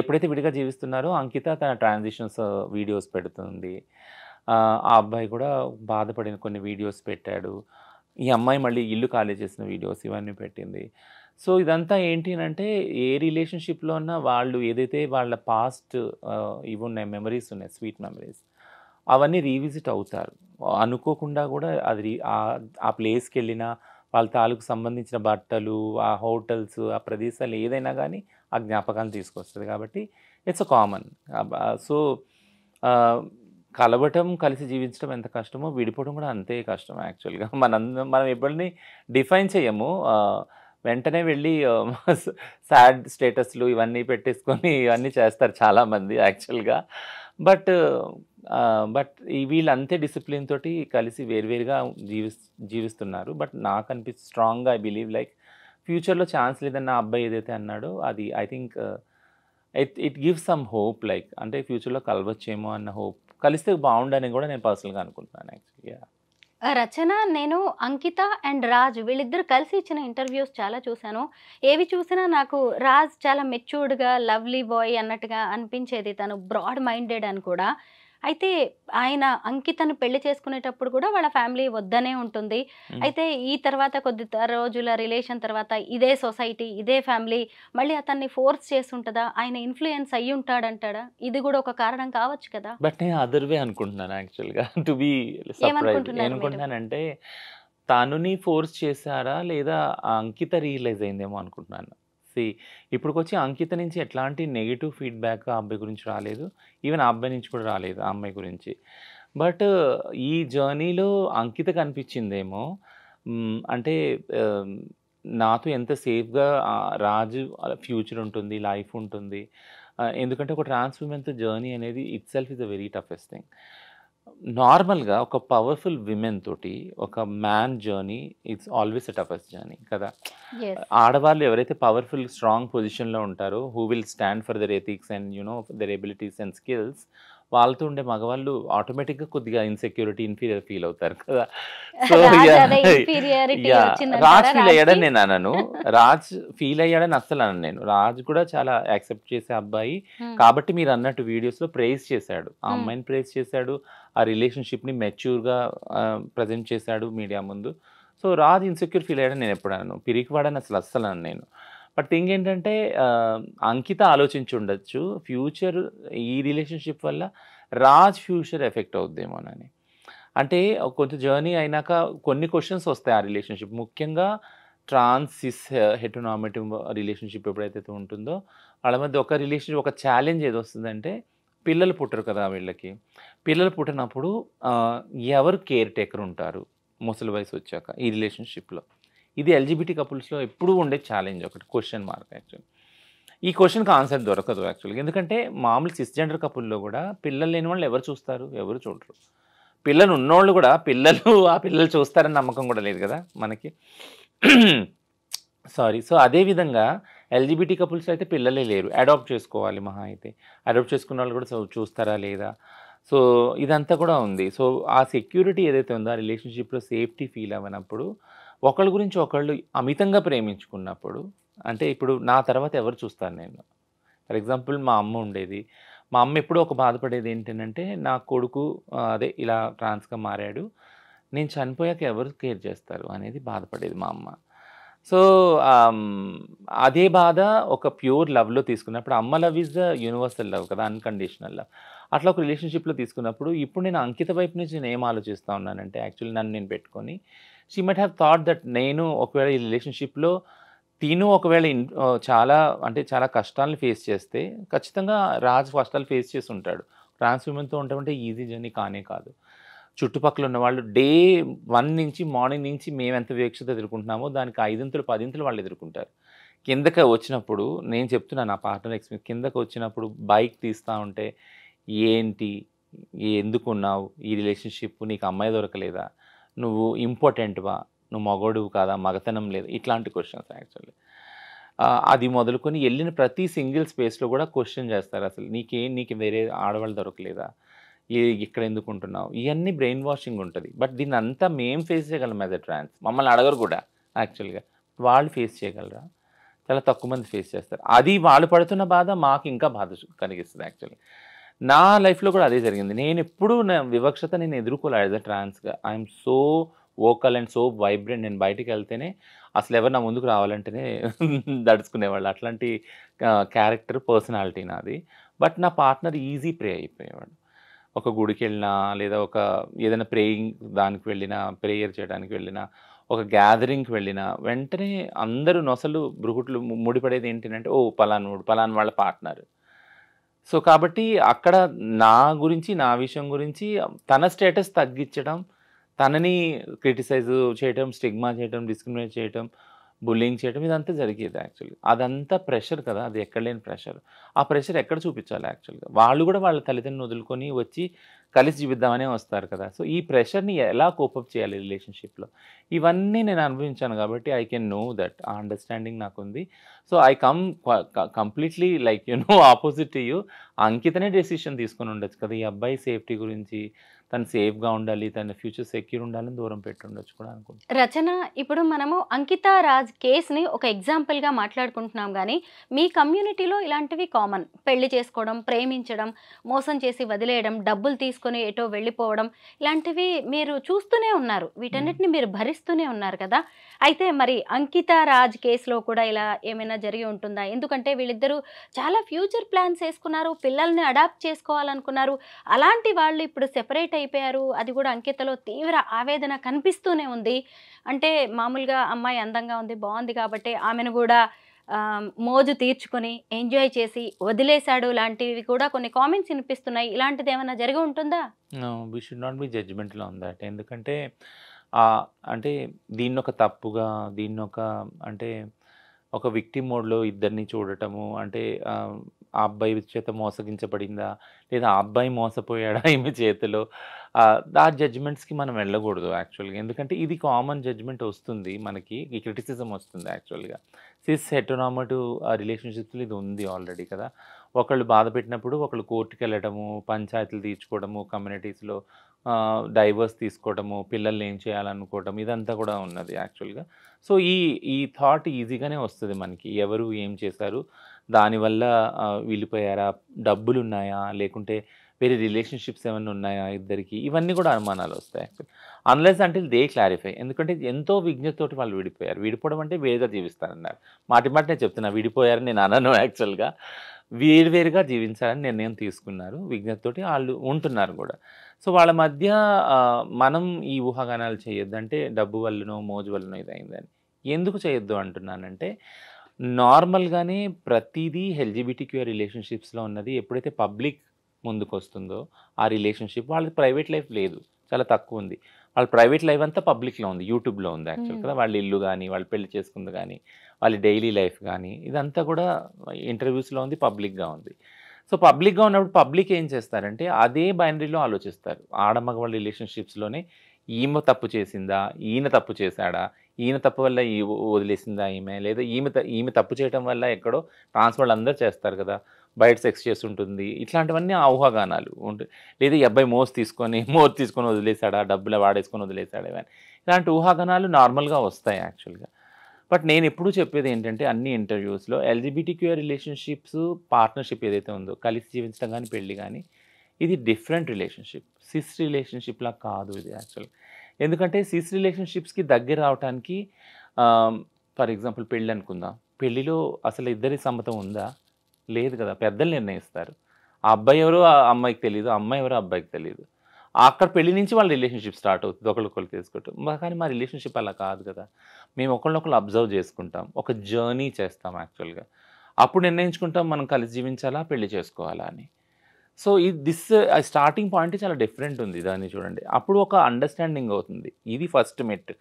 ఎప్పుడైతే విడిగా జీవిస్తున్నారో అంకిత తన ట్రాన్సిషన్స్ వీడియోస్ పెడుతుంది. ఆ అబ్బాయి కూడా బాధపడిన కొన్ని వీడియోస్ పెట్టాడు. ఈ అమ్మాయి మళ్ళీ ఇల్లు ఖాళీ చేసిన వీడియోస్ ఇవన్నీ పెట్టింది. సో ఇదంతా ఏంటి అంటే, ఏ రిలేషన్షిప్లో ఉన్నా వాళ్ళు ఏదైతే వాళ్ళ పాస్ట్ ఇవి ఉన్నాయి, మెమరీస్ ఉన్నాయి, స్వీట్ మెమరీస్, అవన్నీ రీవిజిట్ అవుతారు. అనుకోకుండా కూడా అది ఆ ప్లేస్కి వెళ్ళినా వాళ్ళ తాలూకు సంబంధించిన బట్టలు, ఆ హోటల్స్, ఆ ప్రదేశాలు ఏదైనా కానీ ఆ జ్ఞాపకాలను తీసుకొస్తుంది. కాబట్టి ఇట్స్ అ కామన్. సో కలవటం, కలిసి జీవించడం ఎంత కష్టమో విడిపోవడం కూడా అంతే కష్టం యాక్చువల్గా. మనం ఎప్పటిని డిఫైన్ చేయము. వెంటనే వెళ్ళి సాడ్ స్టేటస్లు ఇవన్నీ పెట్టేసుకొని ఇవన్నీ చేస్తారు చాలామంది యాక్చువల్గా. బట్ వీళ్ళు అంతే డిసిప్లిన్ తోటి కలిసి వేరువేరుగా జీవిస్తున్నారు. బట్ నాకు అనిపిస్తుంది స్ట్రాంగ్గా ఐ బిలీవ్ లైక్ ఫ్యూచర్లో ఛాన్స్ లేదన్న అబ్బాయి ఏదైతే అన్నాడో అది I think it gives some hope. Like అంటే ఫ్యూచర్లో కలవచ్చేమో అన్న హోప్, కలిస్తే బాగుండని కూడా నేను పర్సనల్గా అనుకుంటున్నాను యాక్చువల్గా. రచన, నేను అంకిత అండ్ రాజ్ వీళ్ళిద్దరు కలిసి ఇచ్చిన ఇంటర్వ్యూస్ చాలా చూశాను. ఏవి చూసినా నాకు రాజ్ చాలా మెచ్యూర్డ్గా లవ్లీ బాయ్ అన్నట్టుగా అనిపించేది, తను బ్రాడ్ మైండెడ్ అని కూడా. అయితే ఆయన అంకితను పెళ్లి చేసుకునేటప్పుడు కూడా వాళ్ళ ఫ్యామిలీ వద్దనే ఉంటుంది. అయితే ఈ తర్వాత కొద్ది రోజుల రిలేషన్ తర్వాత ఇదే సొసైటీ, ఇదే ఫ్యామిలీ మళ్ళీ అతన్ని ఫోర్స్ చేస్తుంటుందా, ఆయన ఇన్ఫ్లుయెన్స్ అయ్యి ఉంటాడంటాడా? ఇది కూడా ఒక కారణం కావచ్చు కదా. బట్ నేను అదర్వే అనుకుంటున్నాను యాక్చువల్గా. టు బి సర్ప్రైజ్ ఏమనుకుంటున్నానంటే, తనుని ఫోర్స్ చేశారా లేదా అంకిత రియలైజ్ అయిందేమో అనుకుంటున్నాను. ఇప్పటికొచ్చి అంకిత నుంచి ఎట్లాంటి నెగెటివ్ ఫీడ్‌బ్యాక్ ఆ అబ్బాయి గురించి రాలేదు. ఈవెన్ ఆ అబ్బాయి నుంచి కూడా రాలేదు ఆ అమ్మాయి గురించి. బట్ ఈ జర్నీలో అంకిత కనిపించిందేమో అంటే ఆహ్, నాతో ఎంత సేఫ్‌గా రాజు ఫ్యూచర్ ఉంటుంది, లైఫ్ ఉంటుంది. ఎందుకంటే ఒక ట్రాన్స్ విమెన్‌తో జర్నీ అనేది itself is a very toughest thing. నార్మల్‌గా ఒక పవర్‌ఫుల్ విమెన్ తోటి ఒక man journey it's always a toughest journey కదా! యెస్. ఆడవాళ్ళు ఎవరైతే పవర్‌ఫుల్, స్ట్రాంగ్ పొజిషన్‌లో ఉంటారో, who will stand for their ethics and their abilities and skills, వాళ్ళతో ఉండే మగవాళ్ళు ఆటోమేటిక్‌గా కొద్దిగా ఇన్‌సెక్యూరిటీ, ఇన్ఫీరియర్ ఫీల్ అవుతారు కదా! So Raj yeah! అదే ఇన్ఫీరియారిటీ యాహ్! వచ్చిందంటారా రాజ్ ఫీల్ రాజ్‌కి? అయ్యాడని నేను అనను. రాజ్ ఫీల్ అయ్యాడని అస్సలు అనను నేను. రాజ్ కూడా చాలా యాక్సెప్ట్ చేసే అబ్బాయి. హ్మ్. కాబట్టి మీరన్నట్టు వీడియోస్‌లో ప్రైజ్ చేశాడు. ఆ హ్మ్. అమ్మాయిని ప్రైజ్ చేశాడు. ఆ రిలేషన్‌షిప్‌ని మెచ్యూర్‌గా ప్రెజెంట్ చేశాడు మీడియా ముందు. సో, రాజ్ ఇన్‌సెక్యూర్ ఫీల్ అయ్యాడని నేను ఎప్పుడు అనను. పిరికివాడని అస్సలు అనను నేను. బట్ థింగ్ ఏంటంటే అంకిత ఆలోచించి ఉండొచ్చు. ఫ్యూచర్ ఈ రిలేషన్‌షిప్ వల్ల రాజ్ ఫ్యూచర్ ఎఫెక్ట్ అవుద్దేమోనని. అంటే కొంచెం జర్నీ అయినాక కొన్ని క్వెషన్స్ వస్తాయి ఆ రిలేషన్‌షిప్. ముఖ్యంగా ట్రాన్స్, సిస్, హెటెరోనార్మేటివ్ రిలేషన్‌షిప్ ఎప్పుడైతే ఉంటుందో వాళ్ళ మధ్య ఒక రిలేషన్‌షిప్ ఒక ఛాలెంజ్ ఏదొస్తుందంటే పిల్లలు పుట్టరు కదా వీళ్ళకి. పిల్లలు పుట్టినప్పుడు ఎవరు కేర్ టేకర్ ఉంటారు ముసలి వయసు వచ్చాక ఈ రిలేషన్‌షిప్‌లో. ఇది ఎల్‌జిబిటీ కపుల్స్‌లో ఎప్పుడూ ఉండే ఛాలెంజ్ ఒకటి క్వెషన్ మార్క్ యాక్చువల్లీ. ఈ క్వెషన్‌కి ఆన్సర్ దొరకదు యాక్చువల్‌గా. ఎందుకంటే మామూలు సిస్‌జెండర్ కపుల్‌లో కూడా పిల్లలు లేని వాళ్ళని ఎవరు చూస్తారు? ఎవరు చూడరు. పిల్లలు ఉన్నోళ్ళు కూడా ఆ పిల్లలు చూస్తారని నమ్మకం కూడా లేదు కదా మనకి. సారీ. సో, అదే విధంగా ఎల్‌జిబిటీ కపుల్స్‌లో అయితే పిల్లలే లేరు. అడాప్ట్ చేసుకోవాలి మహా అయితే. అడాప్ట్ చేసుకున్న వాళ్ళు కూడా చూస్తారా లేదా? సో, ఇదంతా కూడా ఉంది. సో, ఆ సెక్యూరిటీ ఏదైతే ఉందో ఆ రిలేషన్‌షిప్‌లో సేఫ్టీ ఫీల్ అవ్వనప్పుడు, ఒకళ్ళ గురించి ఒకళ్ళు అమితంగా ప్రేమించుకున్నప్పుడు, అంటే ఇప్పుడు నా తర్వాత ఎవరు చూస్తాను నేను? ఫర్ ఎగ్జాంపుల్ మా అమ్మ ఉండేది. మా అమ్మ ఎప్పుడూ ఒక బాధపడేది ఏంటనంటే, నా కొడుకు అదే ఇలా ట్రాన్స్‌గా మారాడు. నేను చనిపోయాక ఎవరు కేర్ చేస్తారు అనేది బాధపడేది మా అమ్మ. సో, అదే బాధ ఒక ప్యూర్ లవ్‌లో తీసుకున్నప్పుడు అమ్మ love is the universal love కదా! Unconditional love. అట్లా ఒక రిలేషన్‌షిప్‌లో తీసుకున్నప్పుడు ఇప్పుడు నేను అంకిత వైపు నుంచి నేను ఏం ఆలోచిస్తా ఉన్నానంటే యాక్చువల్లీ నన్ను నేను పెట్టుకొని, she might have thought that నేను ఒకవేళ ఈ రిలేషన్‌షిప్‌లో తిను ఒకవేళ చాలా అంటే చాలా కష్టాలను ఫేస్ చేస్తే ఖచ్చితంగా రాజ్ కష్టాలు ఫేస్ చేసి ఉంటాడు. ట్రాన్స్ విమెన్‌తో ఉండటం ఈజీ జర్నీ కానే కాదు. చుట్టుపక్కల ఉన్నవాళ్ళు డే 1 నుంచి మార్నింగ్ నుంచి మేమెంత వివక్షత ఎదుర్కొంటున్నామో దానికి 5 10 వాళ్ళు ఎదుర్కొంటారు. కిందకి వచ్చినప్పుడు నేను చెప్తున్నాను నా పార్ట్నర్ ఎక్స్‌పీరియన్స్ కిందకి వచ్చినప్పుడు బైక్ తీస్తా ఉంటే, "ఏంటి? ఎందుకున్నావు? ఈ రిలేషన్‌షిప్ నీకు అమ్మాయి దొరకలేదా? నువ్వు ఇంపార్టెంట్‌వా? నువ్వు మగోడివి కాదా? మగతనం లేదా?" ఇట్లాంటి క్వెషన్స్ యాక్చువల్లీ. అది మొదలుకొని ఎళ్ళిన ప్రతి సింగిల్ స్పేస్‌లో కూడా క్వెషన్ చేస్తారు అసలు. నీకు వేరే ఆడవాళ్ళు దొరకలేదా? ఇక్కడ ఎందుకుంటున్నావు? ఇయన్నీ బ్రెయిన్ వాషింగ్ ఉంటది. బట్ దీన్నంతా మేము ఫేస్ చేయగలం యాస్ ఎ ట్రాన్స్. మమ్మల్ని అడగరు కూడా యాక్చువల్‌గా. వాళ్ళు ఫేస్ చేయగలరా? చాలా తక్కువ మంది ఫేస్ చేస్తారు. అది వాళ్ళు పడుతున్న బాధ మాకు ఇంకా బాధ కలిగిస్తది యాక్చువల్లీ. నా లైఫ్‌లో కూడా అదే జరిగింది. నేనెప్పుడూ నా వివక్షత నేను ఎదుర్కోలే యాస్ ఎ ట్రాన్స్‌గా. I'm so vocal and so vibrant. నేను బయటికెళ్తేనే అసలెవరు నా ముందుకు రావాలంటేనే దడుచుకునేవాళ్ళు. అట్లాంటి క్యారెక్టర్, పర్సనాలిటీ నాది. బట్ నా పార్ట్నర్ ఈజీ ప్రే అయిపోయేవాడు. ఒక గుడికెళ్ళినా, లేదా ఏదైనా ప్రేయింగ్ దానికి వెళ్ళినా, ప్రేయర్ చేయడానికి వెళ్ళినా, ఒక గ్యాదరింగ్‌కి వెళ్ళినా, వెంటనే అందరూ నొసలు, భృకుట్లు ముడిపడేది ఏంటంటే, ఓహ్! పలానోడు, పలానా వాళ్ళ పార్ట్నర్. సో, కాబట్టి అక్కడ నా గురించి, నా విషయం గురించి తన స్టేటస్ తగ్గిచ్చడం, తనని క్రిటిసైజ్ చేయటం, స్టిగ్మా చేయటం, డిస్క్రిమినేట్ చేయటం, బుల్లింగ్ చేయటం ఇదంతా జరిగేది యాక్చువల్‌గా. అదంతా ప్రెషర్ కదా! అది ఎక్కడ లేని ప్రెషర్. ఆ ప్రెషర్ ఎక్కడ చూపించాలి యాక్చువల్‌గా? వాళ్ళు కూడా వాళ్ళ తల్లిదండ్రులను వదులుకొని వచ్చి కలిసి జీవిద్దామనే వస్తారు కదా! సో, ఈ ప్రెషర్‌ని ఎలా కోపప్ చేయాలి రిలేషన్‌షిప్‌లో? ఇవన్నీ నేను అనుభవించాను కాబట్టి ఐ కెన్ నో దట్. ఆ అండర్‌స్టాండింగ్ నాకుంది. So, I come completely like opposite to you. అంకితనే డెసిషన్ తీసుకొని ఉండొచ్చు కదా! ఈ అబ్బాయి సేఫ్టీ గురించి, తను సేఫ్‌గా ఉండాలి, తన ఫ్యూచర్ సెక్యూర్ ఉండాలని దూరం పెట్టుండొచ్చు కూడా అనుకుంటున్నాను. రచన, ఇప్పుడు మనము అంకితా రాజ్ కేస్‌ని ఒక ఎగ్జాంపుల్‌గా మాట్లాడుకుంటున్నాం గానీ, మీ కమ్యూనిటీలో ఇలాంటివి కామన్. పెళ్లి చేసుకోవడం, ప్రేమించడం, మోసం చేసి వదిలేయడం, డబ్బులు తీసుకొని ఎటో వెళ్ళిపోవడం, ఇలాంటివి మీరు చూస్తూనే ఉన్నారు. వీటన్నిటిని మీరు భరిస్తూనే ఉన్నారు కదా! అయితే మరి అంకితా రాజ్ కేస్‌లో కూడా ఇలా ఏమైనా జరిగి ఉంటుందా? ఎందుకంటే వీళ్ళిద్దరూ చాలా ఫ్యూచర్ ప్లాన్స్ యేసుకున్నారు. పిల్లల్ని అడాప్ట్ చేసుకోవాలనుకున్నారు. అలాంటి వాళ్ళు ఇప్పుడు సెపరేట్ అయిపోయారు. అది కూడా అంకితలో తీవ్ర ఆవేదన కనిపిస్తూనే ఉంది. అంటే మామూలుగా అమ్మాయి అందంగా ఉంది, బావుంది కాబట్టి ఆమెను గూడా మోజు తీర్చుకొని ఎంజాయ్ చేసి వదిలేశాడు లాంటివి కూడా కొన్ని కామెంట్స్ వినిపిస్తున్నాయి. ఇలాంటిది ఏమైనా జరిగి ఉంటుందా? We should not be judgemental on that. ఎందుకంటే అంటే దీన్నొక తప్పుగా, దీన్నొక అంటే ఒక విక్టిమ్ మోడ్‌లో ఇద్దరిని చూడటము, అంటే ఆ అబ్బాయి చేత మోసగించబడిందా? లేదా ఆ అబ్బాయి మోసపోయాడా ఈమె చేతిలో? ఆ జడ్జ్‌మెంట్స్‌కి మనం వెళ్ళకూడదు యాక్చువల్‌గా. ఎందుకంటే ఇది కామన్ జడ్జ్‌మెంట్ వస్తుంది మనకి. ఈ క్రిటిసిజం వస్తుంది యాక్చువల్‌గా. సిస్ హెటెరోనార్మటివ్ రిలేషన్‌షిప్స్‌లో ఇది ఉంది ఆల్రెడీ కదా! ఒకళ్ళు బాధ పెట్టినప్పుడు ఒకళ్ళు కోర్ట్‌కెళ్ళడము, పంచాయతీలు తీర్చుకోవడము, కమ్యూనిటీస్‌లో డైవర్స్ తీసుకోవడము, పిల్లల్ని ఏం చేయాలనుకోవడం, ఇదంతా కూడా ఉన్నది యాక్చువల్‌గా. సో, ఈ థాట్ ఈజీగానే వస్తది మనకి. ఎవరు ఏం చేశారు? దానివల్ల విడిపోయారా? డబ్బులున్నాయా? లేకుంటే వేరే రిలేషన్‌షిప్స్ ఏమన్నా ఉన్నాయా ఇద్దరికి? ఇవన్నీ కూడా అనుమానాలొస్తాయి actually. Unless until they clarify. ఎందుకంటే ఎంతో విజ్ఞతతోటి వాళ్ళు విడిపోయారు. విడిపోవడం అంటే వేరుగా జీవిస్తారన్నారు. మాటి మాటినే చెప్తున్నా, విడిపోయారని నేను అనను యాక్చువల్‌గా. వేరువేరుగా జీవించాలని నిర్ణయం తీసుకున్నారు. విజ్ఞతతోటి ఆళ్ళు ఉంటున్నారు గూడా. సో, వాళ్ళ మధ్య మనం ఈ ఊహాగానాలు చేయొద్దు. అంటే డబ్బు వల్లనో, మోజు వల్లనో ఇదయిందని. ఎందుకు చేయొద్దు అంటున్నానంటే, నార్మల్‌గానే ప్రతీదీ ఎల్‌జీబీటీక్యూ రిలేషన్‌షిప్స్‌లో ఉన్నది ఎప్పుడైతే పబ్లిక్ ముందుకొస్తుందో, ఆ రిలేషన్‌షిప్ వాళ్ళది ప్రైవేట్ లైఫ్ లేదు. చాలా తక్కువుంది. వాళ్ళ ప్రైవేట్ లైఫ్ అంతా పబ్లిక్‌లో ఉంది. యూట్యూబ్‌లో ఉంది యాక్చువల్ కదా! వాళ్ళ ఇల్లు గాని, వాళ్ళు పెళ్లి చేసుకుంది గాని, వాళ్ళ డైలీ లైఫ్ గాని, ఇదంతా కూడా ఇంటర్వ్యూస్‌లో ఉంది, పబ్లిక్‌గా ఉంది. సో, పబ్లిక్‌గా ఉన్నప్పుడు పబ్లిక్ ఏం చేస్తారంటే, అదే బైనరీలో ఆలోచిస్తారు. ఆడ మగవాళ్ళ రిలేషన్‌షిప్స్‌లోనే ఈమె తప్పు చేసిందా? ఈయన తప్పు చేశాడా? ఈయన తప్పు వల్ల వదిలేసిందా ఈమె? లేదా ఈమె తప్పు చేయటం వల్ల ఎక్కడో ట్రాన్స్ వాళ్ళందరూ చేస్తారు కదా! బయట సెక్స్ చేసుంటుంది. ఇట్లాంటివన్నీ ఆ ఊహాగానాలు. లేదా ఈ అబ్బాయి మోజు తీసుకొని వదిలేసాడా? డబ్బులు వాడేసుకొని వదిలేసాడా? ఇవన్నీ. ఇలాంటి ఊహాగానాలు నార్మల్‌గా వస్తాయి యాక్చువల్‌గా. బట్ నేనెప్పుడూ చెప్పేదేంటంటే అన్ని ఇంటర్వ్యూస్‌లో ఎల్‌జీబీటీక్యూ రిలేషన్‌షిప్స్, పార్ట్నర్‌షిప్ ఏదైతే ఉందో, కలిసి జీవించడం గాని, పెళ్లి గాని, ఇది డిఫరెంట్ రిలేషన్‌షిప్. సిస్ రిలేషన్‌షిప్‌లా కాదు ఇది యాక్చువల్‌గా. ఎందుకంటే సిస్ రిలేషన్‌షిప్స్‌కి దగ్గర రావటానికి ఫర్ ఎగ్జాంపుల్ పెళ్ళనుకుందాం. పెళ్లిలో అసలు ఇద్దరి సమ్మతం ఉందా? లేదు కదా! పెద్దలు నిర్ణయిస్తారు. ఆ అబ్బాయి ఎవరో ఆ అమ్మాయికి తెలీదు. ఆ అమ్మాయి ఎవరో ఆ అబ్బాయికి తెలీదు. అక్కడ పెళ్లి నుంచి వాళ్ళ రిలేషన్‌షిప్ స్టార్ట్ అవుతది. ఒకళ్ళకొకళ్ళు తెలుసుకోవటం. కానీ మా రిలేషన్‌షిప్ అలా కాదు కదా! మేము ఒకళ్ళనొకళ్ళు అబ్జర్వ్ చేసుకుంటాం. ఒక జర్నీ చేస్తాం యాక్చువల్‌గా. అప్పుడు నిర్ణయించుకుంటాం మనం కలిసి జీవించాలా? పెళ్లి చేసుకోవాలా అని. సో, స్టార్టింగ్ పాయింట్ చాలా డిఫరెంట్ ఉంది దాన్ని చూడండి. అప్పుడు ఒక అండర్‌స్టాండింగ్ అవుతుంది. ఇది ఫస్ట్ మెట్టు.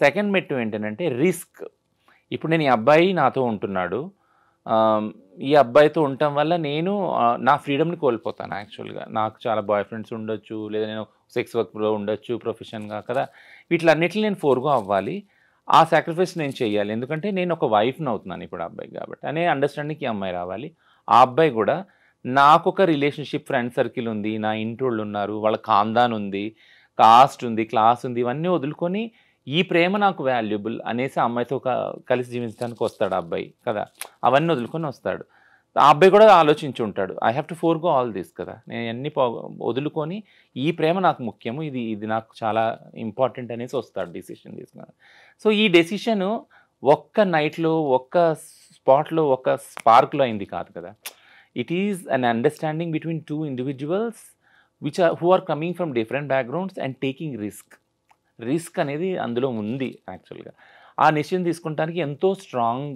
సెకండ్ మెట్టు ఏంటనంటే రిస్క్. ఇప్పుడు నేను ఈ అబ్బాయి నాతో ఉంటున్నాడు. ఆహ్, ఈ అబ్బాయితో ఉండటం వల్ల నేను నా ఫ్రీడమ్‌ని కోల్పోతాను యాక్చువల్‌గా. నాకు చాలా బాయ్ ఫ్రెండ్స్ ఉండొచ్చు. లేదా నేను సెక్స్ వర్క్‌లో ఉండొచ్చు ప్రొఫెషన్‌గా కదా! వీటిలన్నిటిని నేను ఫోర్‌గో అవ్వాలి. ఆ సాక్రిఫైస్ నేను చేయాలి. ఎందుకంటే నేను ఒక వైఫ్‌ని అవుతున్నాను ఇప్పుడు ఆ అబ్బాయికి కాబట్టి. అనే అండర్‌స్టాండింగ్‌కి ఈ అమ్మాయి రావాలి. ఆ అబ్బాయి గూడా నాకొక రిలేషన్‌షిప్ ఫ్రెండ్ సర్కిల్ ఉంది. నా ఇంటోళ్ళున్నారు. వాళ్ళ ఖాందాన్ ఉంది. కాస్ట్ ఉంది. క్లాస్ ఉంది. ఇవన్నీ వదులుకొని ఈ ప్రేమ నాకు వాల్యుబుల్ అనేసి ఆ అమ్మాయితో కలిసి జీవించడానికి వస్తాడు ఆ అబ్బాయి కదా! అవన్నీ వదులుకొని వస్తాడు. ఆ అబ్బాయి కూడా ఆలోచించి ఉంటాడు. I have to forgo all this కదా! నేను ఇయన్నీ వదులుకొని ఈ ప్రేమ నాకు ముఖ్యము. ఇది నాకు చాలా ఇంపార్టెంట్ అనేసి వస్తాడు డెసిషన్ తీసుకొని. సో, ఈ డెసిషను ఒక్క నైట్‌లో, ఒక్క స్పాట్‌లో, ఒక్క స్పార్క్‌లో అయింది కాదు కదా! It is an understanding between 2 individuals who are coming from different backgrounds and taking risk. Risk అనేది అందులో ఉంది యాక్చువల్‌గా. ఆ నిశ్చయం తీసుకుంటానికి ఎంతో స్ట్రాంగ్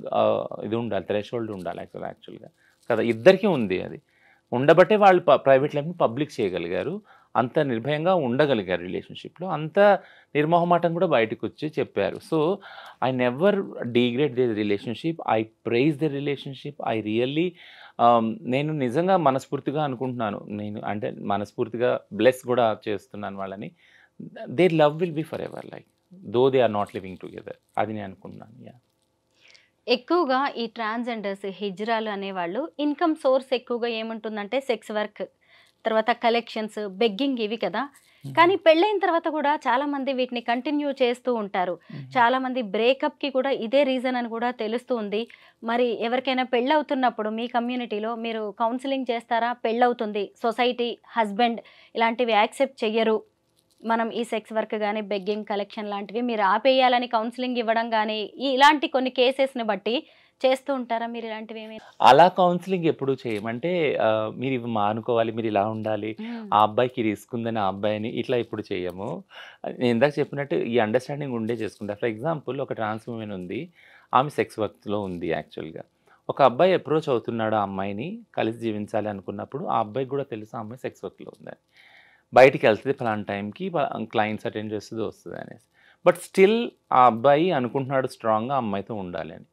ఇది ఉండాలి. థ్రెషోల్డ్ ఉండాలి యాక్చువల్‌గా కదా! ఇద్దరికీ ఉంది అది. ఉండబట్టే వాళ్ళు ప్రైవేట్ లైఫ్‌ని పబ్లిక్ చేయగలిగారు. అంత నిర్భయంగా ఉండగలిగారు రిలేషన్‌షిప్‌లో. అంత నిర్మొహమాటం కూడా బయటకొచ్చి చెప్పారు. So, I never degrade the relationship. I prize the relationship. I really నేను నిజంగా మనస్ఫూర్తిగా అనుకుంటున్నాను. నేను అంటే మనస్ఫూర్తిగా బ్లెస్ కూడా చేస్తున్నాను వాళ్ళని. Their love will be forever like though they are not living together. అది నేను అనుకుంటున్నాను. యాహ్! ఎక్కువగా ఈ ట్రాన్స్‌జెండర్స్, హిజ్రాలు అనేవాళ్ళు ఇన్‌కమ్ సోర్స్ ఎక్కువగా ఏముంటుందంటే సెక్స్ వర్క్, తర్వాత కలెక్షన్స్, బెగ్గింగ్ ఇవి కదా! కానీ పెళ్ళైన తర్వాత కూడా చాలామంది వీటిని కంటిన్యూ చేస్తూ ఉంటారు. చాలామంది బ్రేకప్‌కి కూడా ఇదే రీజన్ అని కూడా తెలుస్తూ ఉంది. మరి ఎవరికైనా పెళ్ళవుతున్నప్పుడు మీ కమ్యూనిటీలో మీరు కౌన్సెలింగ్ చేస్తారా? పెళ్ళవుతుంది, సొసైటీ, హస్బెండ్ ఇలాంటివి యాక్సెప్ట్ చెయ్యరు. మనం ఈ సెక్స్ వర్క్ గాని, బెగ్గింగ్, కలెక్షన్ లాంటివి మీరు ఆపేయాలని కౌన్సెలింగ్ ఇవ్వడం గాని, ఇలాంటి కొన్ని కేసెస్‌ని బట్టి చేస్తూ ఉంటారా మీరు ఇలాంటివేమైనా? అలా కౌన్సెలింగ్ ఎప్పుడు చేయమంటే మీరివి మానుకోవాలి, మీరిలా ఉండాలి, హ్మ్. ఆ అబ్బాయికి రిస్క్ ఉందని ఆ అబ్బాయిని ఇట్లా ఎప్పుడు చేయము. నేను ఇందాక చెప్పినట్టు ఈ అండర్‌స్టాండింగ్ ఉండే చేసుకుంటా. ఫర్ ఎగ్జాంపుల్ ఒక ట్రాన్స్ వుమెన్ ఉంది. ఆమె సెక్స్ వర్క్‌లో ఉంది యాక్చువల్‌గా. ఒక అబ్బాయి అప్రోచ్ అవుతున్నాడు ఆ అమ్మాయిని కలిసి జీవించాలి అనుకున్నప్పుడు ఆ అబ్బాయికి కూడా తెలుసు ఆ అమ్మాయి సెక్స్ వర్క్లో ఉందని, బయటికి వెళ్తుంది ఫలానా టైంకి క్లయింట్స్ అటెండ్ చేస్తుంది వస్తుంది అనేసి. బట్ స్టిల్ ఆ అబ్బాయి అనుకుంటున్నాడు స్ట్రాంగ్గా అమ్మాయితో ఉండాలి అని.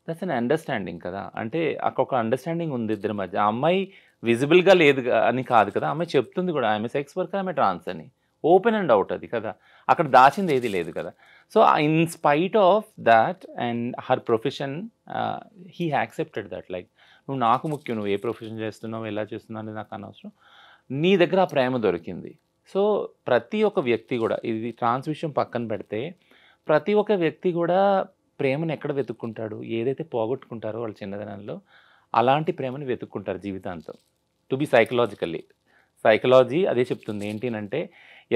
దట్స్ అన్ అండర్స్టాండింగ్ కదా. అంటే అక్కడ ఒక అండర్స్టాండింగ్ ఉంది ఇద్దరి మధ్య. ఆ అమ్మాయి విజిబుల్గా లేదు అని కాదు కదా, అమ్మాయి చెప్తుంది కూడా ఆమె సెక్స్ వర్కర్, ఆమె ట్రాన్స్ అని. ఓపెన్ అండ్ అవుట్ అది కదా, అక్కడ దాచింది ఏది లేదు కదా. So in spite of that and her profession he accepted that. Like నువ్వు నాకు ముఖ్యం, నువ్వు ఏ ప్రొఫెషన్ చేస్తున్నావు ఎలా చేస్తున్నావు అనేది నాకు అనవసరం, నీ దగ్గర ఆ ప్రేమ దొరికింది. సో ప్రతి ఒక్క వ్యక్తి కూడా, ఇది ట్రాన్స్ విషయం పక్కన పెడితే, ప్రతి ఒక్క వ్యక్తి కూడా ప్రేమను ఎక్కడ వెతుక్కుంటాడు, ఏదైతే పోగొట్టుకుంటారో వాళ్ళ చిన్నదనంలో అలాంటి ప్రేమను వెతుక్కుంటారు జీవితాంతం. టు బి సైకలాజీ అదే చెప్తుంది. ఏంటి అంటే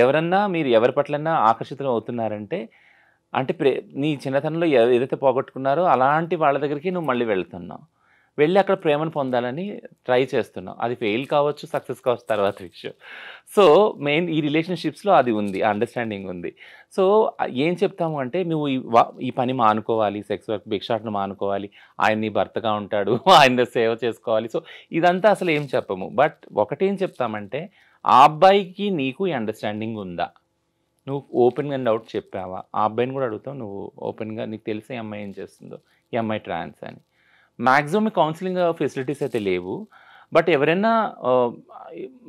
ఎవరన్నా మీరు ఎవరి పట్లన్నా ఆకర్షితులు అవుతున్నారంటే అంటే నీ చిన్నతనంలో ఏదైతే పోగొట్టుకున్నారో అలాంటి వాళ్ళ దగ్గరికి నువ్వు మళ్ళీ వెళ్తున్నావు, వెళ్ళి అక్కడ ప్రేమను పొందాలని ట్రై చేస్తున్నావు. అది ఫెయిల్ కావచ్చు, సక్సెస్ కావచ్చు, తర్వాత విషయం. సో మెయిన్ ఈ రిలేషన్షిప్స్లో అది ఉంది, అండర్స్టాండింగ్ ఉంది. సో ఏం చెప్తాము అంటే నువ్వు ఈ పని మానుకోవాలి, సెక్స్ వర్క్ భిక్షాటన మానుకోవాలి, ఆయన నీ భర్తగా ఉంటాడు, ఆయన సేవ చేసుకోవాలి. సో ఇదంతా అసలు ఏం చెప్పము. బట్ ఒకటేం చెప్తామంటే ఆ అబ్బాయికి నీకు ఈ అండర్స్టాండింగ్ ఉందా, నువ్వు ఓపెన్గా అండ్ అవుట్ చెప్పావా. ఆ అబ్బాయిని కూడా అడుగుతావు, నువ్వు ఓపెన్గా నీకు తెలిసే ఈ అమ్మాయి ఏం చేస్తుందో, ఈ అమ్మాయి ట్రాన్స్ అని. మ్యాక్సిమం కౌన్సిలింగ్ ఫెసిలిటీస్ అయితే లేవు. బట్ ఎవరైనా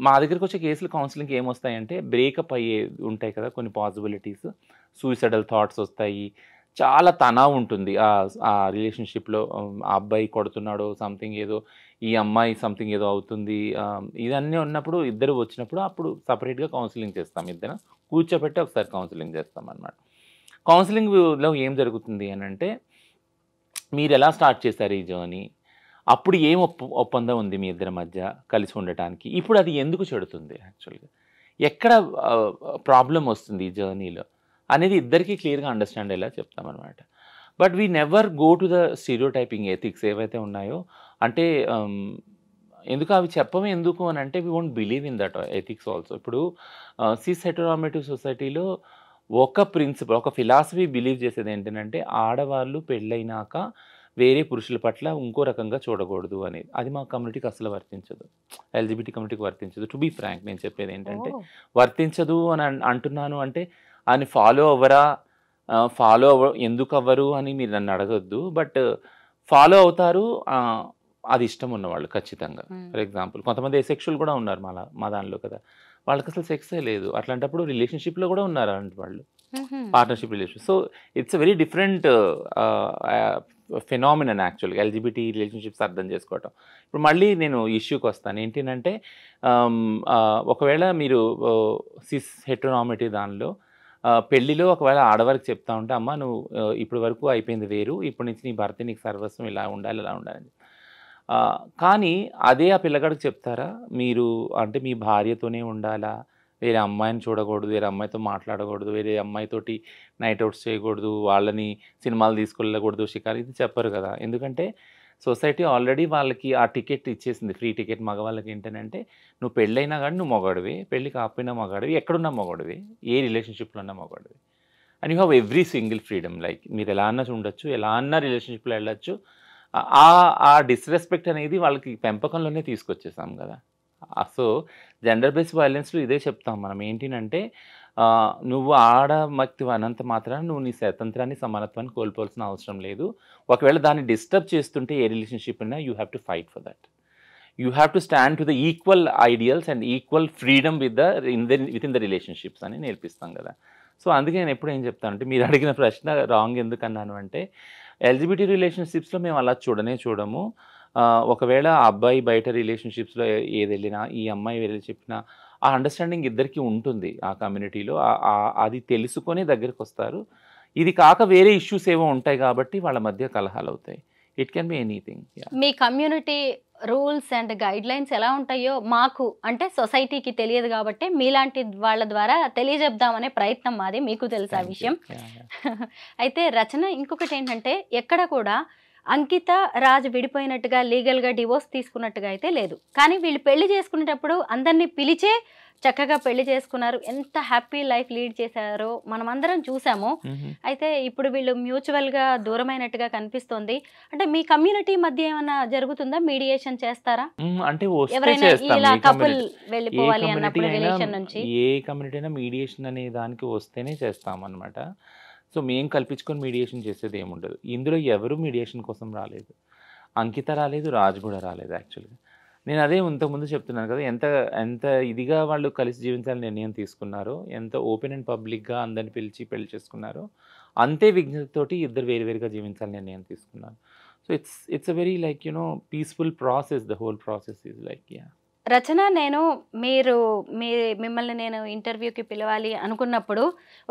మా దగ్గరికి వచ్చే కేసులు కౌన్సిలింగ్ ఏమొస్తాయంటే బ్రేకప్ అయ్యే ఉంటాయి కదా కొన్ని పాసిబిలిటీస్, సూసైడల్ థాట్స్ వస్తాయి, చాలా తనావు ఉంటుంది ఆ రిలేషన్షిప్లో. ఆ అబ్బాయి కొడుతున్నాడు సంథింగ్ ఏదో, ఈ అమ్మాయి సంథింగ్ ఏదో అవుతుంది, ఇదన్నీ ఉన్నప్పుడు ఇద్దరు వచ్చినప్పుడు అప్పుడు సపరేట్గా కౌన్సిలింగ్ చేస్తాం, ఇద్దరు కూర్చోబెట్టి ఒకసారి కౌన్సిలింగ్ చేస్తాం అన్నమాట. కౌన్సిలింగ్లో ఏం జరుగుతుంది అని అంటే మీరు ఎలా స్టార్ట్ చేశారు ఈ జర్నీ, అప్పుడు ఏం ఒప్పందం ఉంది మీ ఇద్దరి మధ్య కలిసి ఉండటానికి, ఇప్పుడు అది ఎందుకు చెడుతుంది, యాక్చువల్గా ఎక్కడ ప్రాబ్లం వస్తుంది ఈ జర్నీలో అనేది ఇద్దరికీ క్లియర్గా అండర్స్టాండ్ అయ్యేలా చెప్తామన్నమాట. But we never go to the stereotyping ethics ఏవైతే ఉన్నాయో, అంటే ఎందుకు అవి చెప్పమే ఎందుకు అని అంటే we won't believe in that ethics also. ఇప్పుడు సిస్ హెటెరోనార్మేటివ్ సొసైటీలో ఒక ప్రిన్సిపల్, ఒక ఫిలాసఫీ బిలీవ్ చేసేది ఏంటంటే ఆడవాళ్ళు పెళ్ళైనాక వేరే పురుషుల పట్ల ఇంకో రకంగా చూడకూడదు అనేది. అది మా కమ్యూనిటీకి అసలు వర్తించదు, ఎల్జిబిటీ కమ్యూనిటీకి వర్తించదు. టు బీ ఫ్రాంక్ నేను చెప్పేది ఏంటంటే వర్తించదు అని అంటున్నాను అంటే అని ఫాలో ఎందుకు అవ్వరు అని మీరు నన్ను అడగొద్దు. బట్ ఫాలో అవుతారు, అది ఇష్టం ఉన్నవాళ్ళు ఖచ్చితంగా. ఫర్ ఎగ్జాంపుల్ కొంతమంది ఎసెక్షువల్ కూడా ఉన్నారు మా దానిలో కదా, వాళ్ళకి అసలు సెక్సే లేదు, అట్లాంటప్పుడు రిలేషన్షిప్లో కూడా ఉన్నారు అలాంటి వాళ్ళు, partnership relation. So it's very different phenomenon యాక్చువల్గా ఎల్జిబిటీ రిలేషన్షిప్స్ అర్థం చేసుకోవటం. ఇప్పుడు మళ్ళీ నేను ఇష్యూకి వస్తాను. ఏంటంటే ఒకవేళ మీరు సిస్ హెటెరోనార్మేటివ్ దానిలో పెళ్ళిలో ఒకవేళ ఆడవారికి చెప్తా ఉంటే అమ్మ నువ్వు ఇప్పటి వరకు అయిపోయింది వేరు, ఇప్పటి నుంచి నీ భర్త నీకు సర్వస్వం ఇలా ఉండాలి అలా ఉండాలని. కానీ అదే ఆ పిల్లగాడికి చెప్తారా మీరు, అంటే మీ భార్యతోనే ఉండాలా, వేరే అమ్మాయిని చూడకూడదు, వేరే అమ్మాయితో మాట్లాడకూడదు, వేరే అమ్మాయితోటి నైట్ అవుట్స్ చేయకూడదు, వాళ్ళని సినిమాలు తీసుకెళ్ళకూడదు, షికారు, ఇది చెప్పరు కదా. ఎందుకంటే సొసైటీ ఆల్రెడీ వాళ్ళకి ఆ టికెట్ ఇచ్చేసింది, ఫ్రీ టికెట్. మగవాళ్ళకి ఏంటంటే నువ్వు పెళ్ళైనా కానీ నువ్వు మగాడివి, పెళ్ళి కాకపోయినా మగాడివి, ఎక్కడున్నా మగాడివి, ఏ రిలేషన్షిప్లో ఉన్నా మగాడివి. And you have every single freedom. Like మీరు ఎలా అన్నా ఉండొచ్చు, ఎలా అన్నా రిలేషన్షిప్లో వెళ్ళొచ్చు. ఆ డిస్రెస్పెక్ట్ అనేది వాళ్ళకి పెంపకంలోనే తీసుకొచ్చేసాం కదా. సో జెండర్ బేస్డ్ వైలెన్స్లో ఇదే చెప్తాం మనం. ఏంటంటే నువ్వు ఆడమక్తి అనంత మాత్రాన నువ్వు నీ స్వతంత్రాన్ని సమానత్వాన్ని కోల్పోవాల్సిన అవసరం లేదు. ఒకవేళ దాన్ని డిస్టర్బ్ చేస్తుంటే ఏ రిలేషన్షిప్ అయినా you have to fight for that. You have to stand to the equal ideals and equal freedom with in the relationships అని నేర్పిస్తాం కదా. సో అందుకే నేను ఎప్పుడు ఏం చెప్తానంటే, మీరు అడిగిన ప్రశ్న రాంగ్ ఎందుకన్నాను అంటే, ఎల్జిబిటీ రిలేషన్షిప్స్లో మేము అలా చూడము. ఒకవేళ ఆ అబ్బాయి బయట రిలేషన్షిప్స్లో ఏది వెళ్ళినా, ఈ అమ్మాయి వెళ్ళి చెప్పినా ఆ అండర్స్టాండింగ్ ఇద్దరికి ఉంటుంది ఆ కమ్యూనిటీలో. అది తెలుసుకొని దగ్గరికి వస్తారు. ఇది కాక వేరే ఇష్యూస్ ఏవో ఉంటాయి కాబట్టి వాళ్ళ మధ్య కలహాలు అవుతాయి. It can be anything. Me community rules and guide lines ఎలా ఉంటాయో మాకు అంటే సొసైటీకి తెలియదు కాబట్టి మీలాంటి వాళ్ళ ద్వారా తెలియజెప్దామనే ప్రయత్నం మాది, మీకు తెలుసు ఆ విషయం. అయితే రచన ఇంకొకటి ఏంటంటే, ఎక్కడ కూడా అంకిత రాజ్ విడిపోయినట్టుగా లీగల్గా డివోర్స్ తీసుకున్నట్టుగా అయితే లేదు. కానీ వీళ్ళు పెళ్లి చేసుకునేటప్పుడు అందరినీ పిలిచే చక్కగా పెళ్లి చేసుకున్నారు. ఎంత హ్యాపీ లైఫ్ లీడ్ చేశారో మనం అందరం చూసాము. అయితే ఇప్పుడు వీళ్ళు మ్యూచువల్గా దూరమైనట్టుగా కనిపిస్తోంది. అంటే మీ కమ్యూనిటీ మధ్య ఏమైనా జరుగుతుందా? మీడియేషన్ చేస్తారా? అంటే ఎవరైనా ఇలా కపుల్ వెళ్ళిపోవాలి అన్నప్పుడు రిలేషన్ నుంచి ఏ కమ్యూనిటీ అయినా మీడియేషన్ అనే దానికి వస్తేనే చేస్తామన్నమాట. సో మేము కల్పించుకొని మీడియేషన్ చేసేది ఏముండదు. ఇందులో ఎవరు మీడియేషన్ కోసం రాలేదు. అంకిత రాలేదు, రాజ్ కూడా రాలేదు. యాక్చువల్గా నేను అదే ఇంతకుముందు చెప్తున్నాను కదా, ఎంత ఇదిగా వాళ్ళు కలిసి జీవించాలని నిర్ణయం తీసుకున్నారో, ఎంత ఓపెన్ అండ్ పబ్లిక్గా అందరిని పిలిచి పెళ్లి చేసుకున్నారో, అంతే విజ్ఞతతోటి ఇద్దరు వేరువేరుగా జీవించాలని నిర్ణయం తీసుకున్నారు. So it's a very like peaceful process. The whole process is like Rachana, నేను మిమ్మల్ని నేను ఇంటర్వ్యూకి పిలవాలి అనుకున్నప్పుడు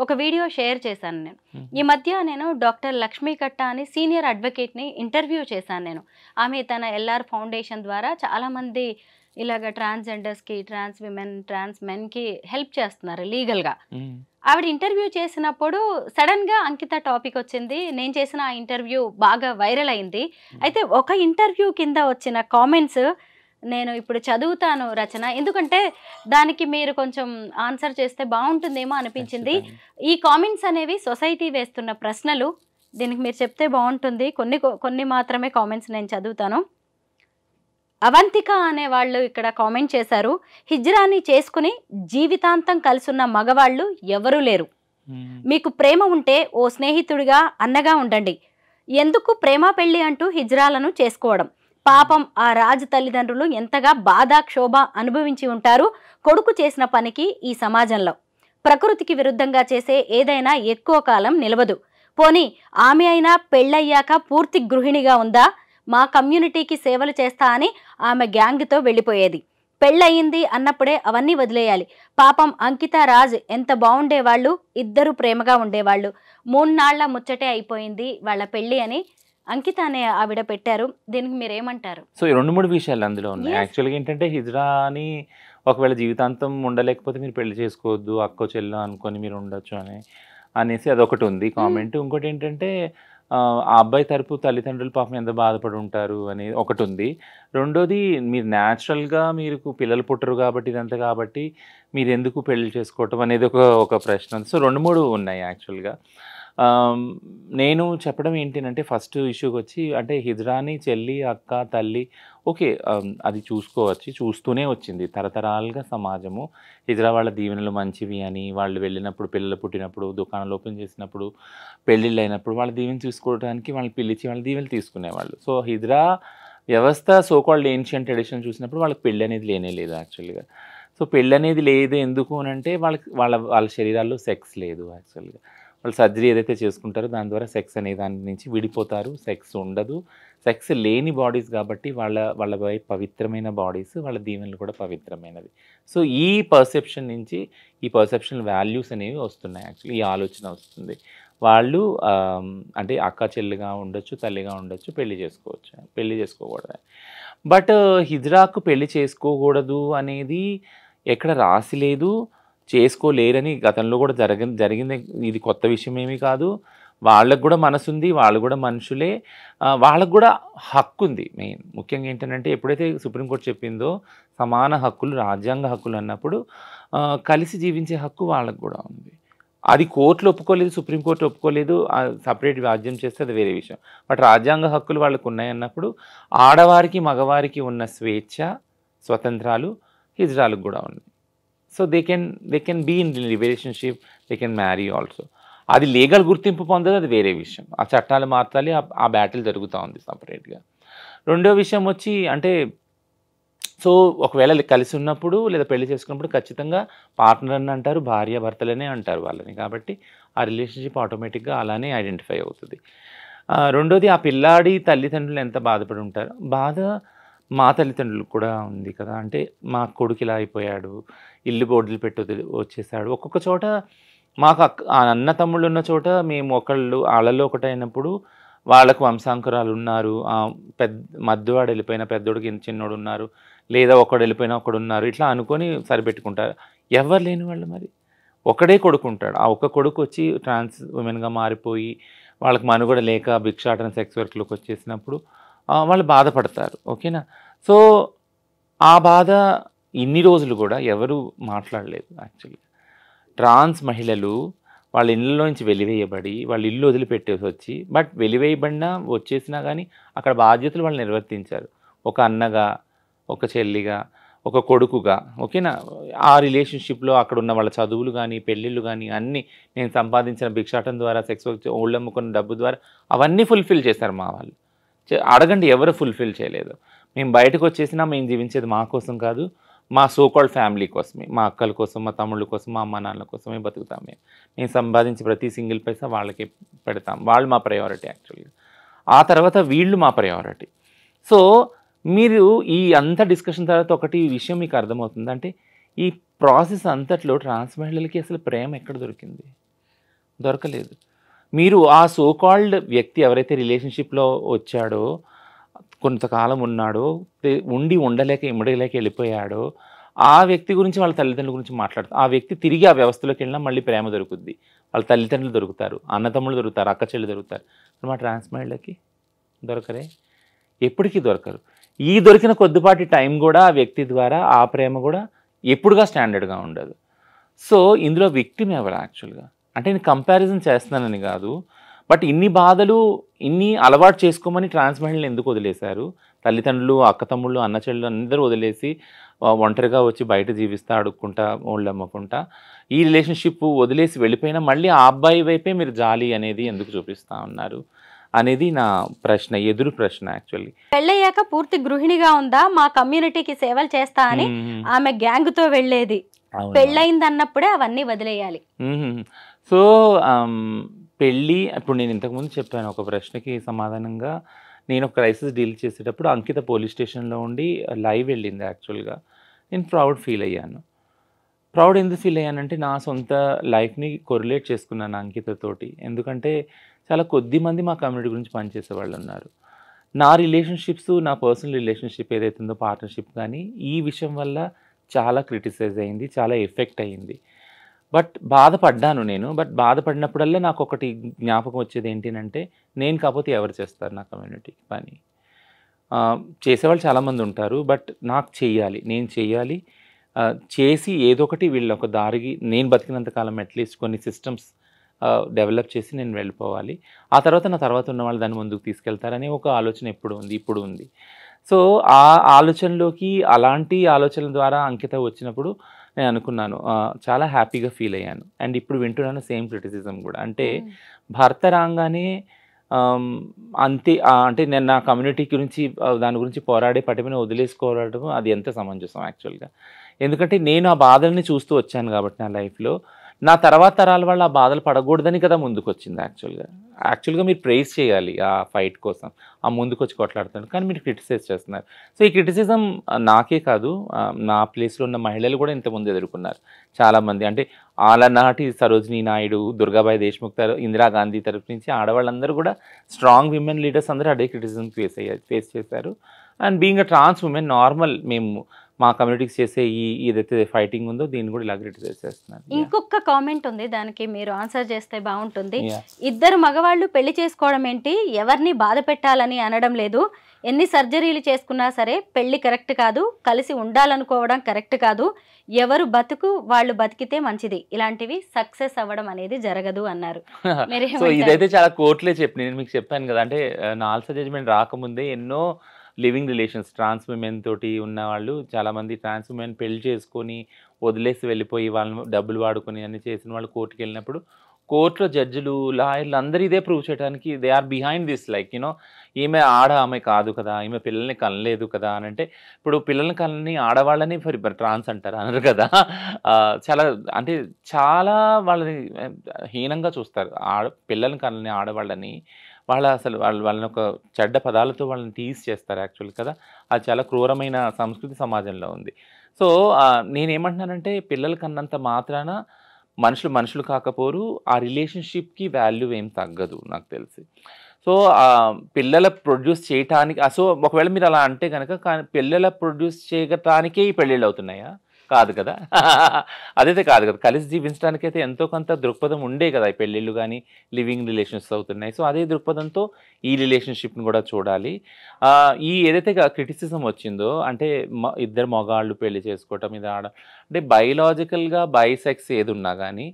ఒక వీడియో షేర్ చేశాను. నేను ఈ మధ్య డాక్టర్ లక్ష్మీ కట్ట అని సీనియర్ అడ్వకేట్ని ఇంటర్వ్యూ చేశాను. ఆమె తన ఎల్ఆర్ ఫౌండేషన్ ద్వారా చాలామంది ఇలాగ ట్రాన్స్జెండర్స్కి, ట్రాన్స్ విమెన్, ట్రాన్స్ మెన్కి హెల్ప్ చేస్తున్నారు లీగల్గా. ఆవిడ ఇంటర్వ్యూ చేసినప్పుడు సడన్గా అంకిత టాపిక్ వచ్చింది. నేను చేసిన ఆ ఇంటర్వ్యూ బాగా వైరల్ అయింది. అయితే ఒక ఇంటర్వ్యూ కింద వచ్చిన కామెంట్స్ నేను ఇప్పుడు చదువుతాను రచన, ఎందుకంటే దానికి మీరు కొంచెం ఆన్సర్ చేస్తే బాగుంటుందేమో అనిపించింది. ఈ కామెంట్స్ అనేవి సొసైటీ వేస్తున్న ప్రశ్నలు, దీనికి మీరు చెప్తే బాగుంటుంది. కొన్ని మాత్రమే కామెంట్స్ నేను చదువుతాను. అవంతిక అనే వాళ్ళు ఇక్కడ కామెంట్ చేశారు, హిజ్రాని చేసుకుని జీవితాంతం కలిసున్న మగవాళ్ళు ఎవరూ లేరు. మీకు ప్రేమ ఉంటే ఓ స్నేహితుడిగా, అన్నగా ఉండండి. ఎందుకు ప్రేమ పెళ్లి అంటూ హిజ్రాలను చేసుకోవడం? పాపం ఆ రాజు తల్లిదండ్రులు ఎంతగా బాధ, క్షోభ అనుభవించి ఉంటారు కొడుకు చేసిన పనికి. ఈ సమాజంలో ప్రకృతికి విరుద్ధంగా చేసే ఏదైనా ఎక్కువ కాలం నిలవదు. పోనీ ఆమె అయినా పెళ్ళయ్యాక పూర్తి గృహిణిగా ఉందా? మా కమ్యూనిటీకి సేవలు చేస్తా అని ఆమె గ్యాంగ్తో వెళ్ళిపోయేది. పెళ్ళయింది అన్నప్పుడే అవన్నీ వదిలేయాలి. పాపం అంకిత, రాజ్ ఎంత బాగుండేవాళ్ళు, ఇద్దరు ప్రేమగా ఉండేవాళ్ళు. 3 నాళ్ల ముచ్చటే అయిపోయింది వాళ్ళ పెళ్ళి అని అంకిత అనే ఆవిడ పెట్టారు. దీనికి మీరేమంటారు? సో 2-3 విషయాలు అందులో ఉన్నాయి. యాక్చువల్గా ఏంటంటే హిజ్రాని ఒకవేళ జీవితాంతం ఉండలేకపోతే మీరు పెళ్లి చేసుకోవద్దు, అక్కో చెల్లో అనుకొని మీరు ఉండొచ్చు అనేసి అదొకటి ఉంది కామెంట్. ఇంకోటి ఏంటంటే ఆ అబ్బాయి తరపు తల్లిదండ్రులు పాపం ఎంత బాధపడి ఉంటారు అనేది ఒకటి ఉంది. రెండోది, మీరు న్యాచురల్గా మీరు పిల్లలు పుట్టరు కాబట్టి ఇదంతా కాబట్టి మీరు ఎందుకు పెళ్లి చేసుకోవటం అనేది ఒక ప్రశ్న. సో 2-3 ఉన్నాయి యాక్చువల్గా. నేను చెప్పడం ఏంటంటే ఫస్ట్ ఇష్యూకి వచ్చి, అంటే హిజ్రాని చెల్లి, అక్క, తల్లి ఓకే, అది చూస్తూనే వచ్చింది తరతరాలుగా సమాజము. హిజ్రా వాళ్ళ దీవెనలు మంచివి అని, వాళ్ళు వెళ్ళినప్పుడు, పిల్లలు పుట్టినప్పుడు, దుకాణాలు ఓపెన్ చేసినప్పుడు, పెళ్ళిళ్ళు అయినప్పుడు వాళ్ళ దీవెన తీసుకోవడానికి వాళ్ళని పిలిచి వాళ్ళ దీవెనలు తీసుకునేవాళ్ళు. సో హిజ్రా వ్యవస్థ సోకాల్డ్ ఏన్షియంట్ ట్రెడిషన్ చూసినప్పుడు వాళ్ళకి పెళ్ళి అనేది లేనే లేదు యాక్చువల్గా. సో పెళ్ళి అనేది లేదు ఎందుకు అని అంటే వాళ్ళ శరీరాల్లో సెక్స్ లేదు యాక్చువల్గా. వాళ్ళు సర్జరీ ఏదైతే చేసుకుంటారో దాని ద్వారా సెక్స్ అనే దాని నుంచి విడిపోతారు. సెక్స్ ఉండదు. సెక్స్ లేని బాడీస్ కాబట్టి వాళ్ళ పవిత్రమైన బాడీస్, వాళ్ళ దీవెనలు కూడా పవిత్రమైనవి. సో ఈ పర్సెప్షన్ నుంచి ఈ పర్సెప్షన్ వాల్యూస్ అనేవి వస్తున్నాయి. యాక్చువల్లీ ఈ ఆలోచన వస్తుంది. వాళ్ళు అంటే అక్క చెల్లిగా ఉండొచ్చు, తల్లిగా ఉండొచ్చు, పెళ్లి చేసుకోకూడదు. బట్ హిజ్రాకు పెళ్లి చేసుకోకూడదు అనేది ఎక్కడ రాసి లేదు, చేసుకోలేరని గతంలో కూడా జరిగింది. ఇది కొత్త విషయం ఏమీ కాదు. వాళ్ళకు కూడా మనసు ఉంది, వాళ్ళు కూడా మనుషులే, వాళ్ళకు కూడా హక్కు ఉంది. ముఖ్యంగా ఏంటంటే ఎప్పుడైతే సుప్రీంకోర్టు చెప్పిందో సమాన హక్కులు, రాజ్యాంగ హక్కులు అన్నప్పుడు కలిసి జీవించే హక్కు వాళ్ళకు కూడా ఉంది. అది కోర్టులు ఒప్పుకోలేదు, సుప్రీంకోర్టు ఒప్పుకోలేదు, సపరేట్ వ్యాజ్యం చేస్తే అది వేరే విషయం. బట్ రాజ్యాంగ హక్కులు వాళ్ళకు ఉన్నాయన్నప్పుడు ఆడవారికి మగవారికి ఉన్న స్వేచ్ఛ, స్వతంత్రాలు హిజ్రాలకు కూడా ఉన్నాయి. So they can be in relationship, they can marry also. అది లీగల్ గుర్తింపు పొందదు, అది వేరే విషయం. ఆ చట్టాలు మార్చాలి, ఆ బ్యాటిల్ జరుగుతూ ఉంది సపరేట్గా. రెండో విషయం వచ్చి అంటే సో ఒకవేళ కలిసి ఉన్నప్పుడు లేదా పెళ్లి చేసుకున్నప్పుడు ఖచ్చితంగా పార్ట్నర్ అని అంటారు, భార్య భర్తలనే అంటారు వాళ్ళని. కాబట్టి ఆ రిలేషన్షిప్ ఆటోమేటిక్గా అలానే ఐడెంటిఫై అవుతుంది. రెండోది, ఆ పిల్లాడి తల్లిదండ్రులు ఎంత బాధపడి ఉంటారు. బాధ మా తల్లిదండ్రులకు కూడా ఉంది కదా. అంటే మా కొడుకు ఇలా అయిపోయాడు, ఇల్లు బోర్డులు వచ్చేసాడు. ఒక్కొక్క చోట మాకు అన్న తమ్ముళ్ళు ఉన్న చోట మేము వాళ్ళలో ఒకటైనప్పుడు వాళ్ళకు వంశాంకురాలు ఉన్నారు, మధ్యవాడు వెళ్ళిపోయిన పెద్దోడికి చిన్నోడు ఉన్నారు, లేదా ఒకడు వెళ్ళిపోయినా ఒకడు ఉన్నారు, ఇట్లా అనుకొని సరిపెట్టుకుంటారు. ఎవరు లేని వాళ్ళు మరి ఒకడే కొడుకు ఉంటాడు. ఆ ఒక్క కొడుకు వచ్చి ట్రాన్స్ ఉమెన్గా మారిపోయి వాళ్ళకి మనుగడ లేక భిక్షాటన సెక్స్ వర్క్లోకి వచ్చేసినప్పుడు వాళ్ళు బాధపడతారు. ఓకేనా. సో ఆ బాధ ఇన్ని రోజులు కూడా ఎవరు మాట్లాడలేదు యాక్చువల్గా. ట్రాన్స్ మహిళలు వాళ్ళ ఇళ్ళలోంచి వెలివేయబడి వాళ్ళ ఇల్లు వదిలిపెట్టేసి వచ్చి, బట్ వెలివేయబడినా వచ్చేసినా కానీ అక్కడ బాధ్యతలు వాళ్ళు నిర్వర్తించారు. ఒక అన్నగా, ఒక చెల్లిగా, ఒక కొడుకుగా. ఓకేనా. ఆ రిలేషన్షిప్లో అక్కడ ఉన్న వాళ్ళ చదువులు కానీ పెళ్ళిళ్ళు కానీ అన్నీ నేను సంపాదించిన భిక్షాటం ద్వారా సెక్స్ ఓళ్ళు అమ్ముకున్న డబ్బు ద్వారా అవన్నీ ఫుల్ఫిల్ చేశారు మా వాళ్ళు. అడగండి ఎవరు ఫుల్ఫిల్ చేయలేదు. మేము బయటకు వచ్చేసినా మేము జీవించేది మా కోసం కాదు, మా సోకాల్డ్ ఫ్యామిలీ కోసమే, మా అక్కల కోసం, మా తమ్ముళ్ళ కోసం, మా అమ్మ నాన్నల కోసమే బతుకుతాం. మేము సంపాదించి ప్రతి సింగిల్ పైసా వాళ్ళకి పెడతాం. వాళ్ళు మా ప్రయారిటీ యాక్చువల్గా. ఆ తర్వాత వీళ్ళు మా ప్రయారిటీ. సో మీరు ఈ అంత డిస్కషన్ తర్వాత ఒకటి విషయం మీకు అర్థమవుతుంది. అంటే ఈ ప్రాసెస్ అంతట్లో ట్రాన్స్ మహిళలకి అసలు ప్రేమ ఎక్కడ దొరికింది? దొరకలేదు. మీరు ఆ సోకాల్డ్ వ్యక్తి ఎవరైతే రిలేషన్షిప్లో వచ్చాడో, కొంతకాలం ఉన్నాడో, ఉండలేక ఇమ్మడలేక వెళ్ళిపోయాడో, ఆ వ్యక్తి గురించి వాళ్ళ తల్లిదండ్రుల గురించి మాట్లాడతారు. ఆ వ్యక్తి తిరిగి ఆ వ్యవస్థలోకి వెళ్ళినా మళ్ళీ ప్రేమ దొరుకుద్ది. వాళ్ళ తల్లిదండ్రులు దొరుకుతారు, అన్నతమ్ముళ్ళు దొరుకుతారు, అక్క చెల్లి దొరుకుతారు. మా ట్రాన్స్ మహిళలకి దొరకరే, ఎప్పటికీ దొరకరు. ఈ దొరికిన కొద్దిపాటి టైం కూడా ఆ వ్యక్తి ద్వారా ఆ ప్రేమ కూడా ఎప్పుడుగా స్టాండర్డ్గా ఉండదు. సో ఇందులో విక్టిమ్ ఎవరు యాక్చువల్గా? అంటే నేను కంపారిజన్ చేస్తున్నానని కాదు, బట్ ఇన్ని బాధలు ఇన్ని అలవాటు చేసుకోమని ట్రాన్స్ మహిళలు ఎందుకు వదిలేశారు? తల్లిదండ్రులు, అక్కతమ్ముళ్ళు, అన్న చెల్లెలు అందరూ వదిలేసి ఒంటరిగా వచ్చి బయట జీవిస్తా అడుక్కుంటా ఓళ్ళు అమ్మకుంటా ఈ రిలేషన్షిప్ వదిలేసి వెళ్ళిపోయినా మళ్ళీ ఆ అబ్బాయి వైపే మీరు జాలి అనేది ఎందుకు చూపిస్తూ ఉన్నారు అనేది నా ప్రశ్న, ఎదురు ప్రశ్న యాక్చువల్లీ. పెళ్ళయ్యాక పూర్తి గృహిణిగా ఉందా, మా కమ్యూనిటీకి సేవలు చేస్తా అని ఆమె గ్యాంగ్తో వెళ్ళేది. పెళ్ళయింది అన్నప్పుడే అవన్నీ వదిలేయాలి. సో పెళ్ళి, ఇప్పుడు నేను ఇంతకుముందు చెప్పాను ఒక ప్రశ్నకి సమాధానంగా, నేను ఒక క్రైసిస్ డీల్ చేసేటప్పుడు అంకిత పోలీస్ స్టేషన్లో ఉండి లైవ్ వెళ్ళింది యాక్చువల్గా. నేను ప్రౌడ్ ఫీల్ అయ్యాను. ప్రౌడ్ ఎందుకు ఫీల్ అయ్యానంటే నా సొంత లైఫ్ని కొరిలేట్ చేసుకున్నాను అంకితతోటి. ఎందుకంటే చాలా కొద్ది మంది మా కమ్యూనిటీ గురించి పనిచేసే వాళ్ళు ఉన్నారు. నా రిలేషన్షిప్స్, నా పర్సనల్ రిలేషన్షిప్ ఏదైతే ఉందో పార్ట్నర్షిప్ కానీ ఈ విషయం వల్ల చాలా క్రిటిసైజ్ అయింది, చాలా ఎఫెక్ట్ అయ్యింది. బట్ బాధపడ్డాను నేను. బట్ బాధపడినప్పుడల్లా నాకు ఒకటి జ్ఞాపకం వచ్చేది ఏంటంటే, నేను కాకపోతే ఎవరు చేస్తారు నా కమ్యూనిటీకి పని? చేసేవాళ్ళు చాలామంది ఉంటారు, బట్ నాకు చెయ్యాలి, నేను చెయ్యాలి. చేసి ఏదో ఒకటి వీళ్ళ ఒక దారికి నేను బతికినంతకాలం అట్లీస్ట్ కొన్ని సిస్టమ్స్ డెవలప్ చేసి నేను వెళ్ళిపోవాలి. ఆ తర్వాత నా తర్వాత ఉన్న వాళ్ళు దాన్ని ముందుకు తీసుకెళ్తారనే ఒక ఆలోచన ఇప్పుడు ఉంది. సో ఆ ఆలోచనలోకి, అలాంటి ఆలోచనల ద్వారా అంకిత వచ్చినప్పుడు నేను అనుకున్నాను, చాలా హ్యాపీగా ఫీల్ అయ్యాను. అండ్ ఇప్పుడు వింటున్నాను సేమ్ క్రిటిసిజం కూడా. అంటే భర్త రాగానే అంతే, అంటే నేను నా కమ్యూనిటీ గురించి దాని గురించి పోరాడే పటిమని వదిలేసుకోవడం అది ఎంత సమంజసం యాక్చువల్గా? ఎందుకంటే నేను ఆ బాధల్ని చూస్తూ వచ్చాను కాబట్టి నా లైఫ్లో. నా తర్వాత తరాల వాళ్ళు ఆ బాధలు పడకూడదని కదా ముందుకు వచ్చింది యాక్చువల్గా మీరు ప్రైజ్ చేయాలి ఆ ఫైట్ కోసం, ఆ ముందుకు వచ్చి కొట్లాడుతున్నారు. కానీ మీరు క్రిటిసైజ్ చేస్తున్నారు. సో ఈ క్రిటిసిజం నాకే కాదు, నా ప్లేస్లో ఉన్న మహిళలు కూడా ఇంతకుముందు ఎదుర్కొన్నారు చాలామంది. అంటే ఆలనాటి సరోజినీ నాయుడు, దుర్గాబాయి దేశ్ముఖ్, ఇందిరాగాంధీ తరఫు నుంచి ఆడవాళ్ళందరూ కూడా స్ట్రాంగ్ విమెన్ లీడర్స్ అందరూ అదే క్రిటిసిజం ఫేస్ చేశారు. And being a trans woman, normal మేము మా కమ్యూనిటీకి చేసే ఏదైతే ఫైటింగ్ ఉందో దీన్ని కూడా ఇలా క్రిటిసైజ్ చేస్తున్నారు. ఇంకొక కామెంట్ ఉంది, దానికి మీరు ఆన్సర్ చేస్తే బాగుంటుంది. ఇద్దరు మగవాళ్ళు పెళ్లి చేసుకోవడం ఏంటి, ఎవరిని బాధ పెట్టాలని అనడం లేదు, ఎన్ని సర్జరీలు చేసుకున్నా సరే పెళ్లి కరెక్ట్ కాదు, కలిసి ఉండాలనుకోవడం కరెక్ట్ కాదు, ఎవరు బతుకు వాళ్ళు బతికితే మంచిది, ఇలాంటివి సక్సెస్ అవ్వడం అనేది జరగదు అన్నారు. సో ఇదైతే చాలా కోర్టులే చెప్పి నేను మీకు చెప్పాను కదా, అంటే నాల్సా జడ్జ్మెంట్ రాకముందే ఎన్నో లివింగ్ రిలేషన్స్ ట్రాన్స్ ఉమెన్ తోటి ఉన్న వాళ్ళు చాలామంది ట్రాన్స్ ఉమెన్ పెళ్లి చేసుకొని వదిలేసి వెళ్ళిపోయి వాళ్ళని డబ్బులు వాడుకొని అన్ని చేసిన వాళ్ళు కోర్టుకి వెళ్ళినప్పుడు కోర్టులో జడ్జిలు, లాయర్లు అందరూ ఇదే ప్రూవ్ చేయడానికి they are behind this. Like ఈమె ఆమె కాదు కదా, ఈమె పిల్లల్ని కనలేదు కదా అని. అంటే ఇప్పుడు పిల్లల్ని కనని ఆడవాళ్ళని ట్రాన్స్ అంటారు అనరు కదా. అంటే చాలా వాళ్ళని హీనంగా చూస్తారు. పిల్లల్ని కనని ఆడవాళ్ళని వాళ్ళని ఒక చెడ్డ పదాలతో వాళ్ళని టీజ్ చేస్తారు యాక్చువల్ కదా. అది చాలా క్రూరమైన సంస్కృతి సమాజంలో ఉంది. సో నేనేమంటున్నానంటే పిల్లలు కన్నంత మాత్రాన మనుషులు కాకపోరు, ఆ రిలేషన్షిప్కి వాల్యూ ఏం తగ్గదు నాకు తెలిసి. సో పిల్లల ప్రొడ్యూస్ చేయటానికి, సో ఒకవేళ మీరు అలా అంటే కనుక పిల్లల ప్రొడ్యూస్ చేయటానికే ఈ పెళ్ళిళ్ళు అవుతున్నాయా? కాదు కదా. అదైతే కాదు కదా. కలిసి జీవించడానికైతే ఎంతో కొంత దృక్పథం ఉండే కదా. ఈ పెళ్ళిళ్ళు కానీ లివింగ్ రిలేషన్స్ అవుతున్నాయి. సో అదే దృక్పథంతో ఈ రిలేషన్షిప్ని కూడా చూడాలి. ఈ ఏదైతే క్రిటిసిజం వచ్చిందో అంటే ఇద్దరు మగాళ్ళు పెళ్లి చేసుకోవటం ఇది అంటే బయలాజికల్గా బైసెక్స్ ఏది ఉన్నా కానీ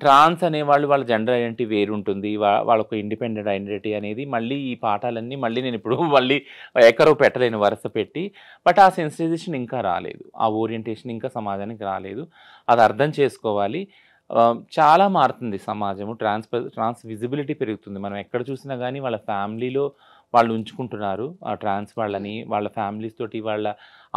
ట్రాన్స్ అనేవాళ్ళు వాళ్ళ జెండర్ ఐడెంటిటీ వేరుంటుంది. వాళ్ళకు ఇండిపెండెంట్ ఐడెంటిటీ అనేది మళ్ళీ ఈ పాఠాలన్నీ మళ్ళీ నేను ఇప్పుడు మళ్ళీ ఎక్కరో పెట్టలేను వరుస పెట్టి. బట్ ఆ సెన్సిటైజేషన్ ఇంకా రాలేదు, ఆ ఓరియంటేషన్ ఇంకా సమాజానికి రాలేదు. అది అర్థం చేసుకోవాలి. చాలా మారుతుంది సమాజము. ట్రాన్స్ విజిబిలిటీ పెరుగుతుంది. మనం ఎక్కడ చూసినా కానీ వాళ్ళ ఫ్యామిలీలో వాళ్ళు ఉంచుకుంటున్నారు ఆ ట్రాన్స్ వాళ్ళని. వాళ్ళ ఫ్యామిలీస్ తోటి, వాళ్ళ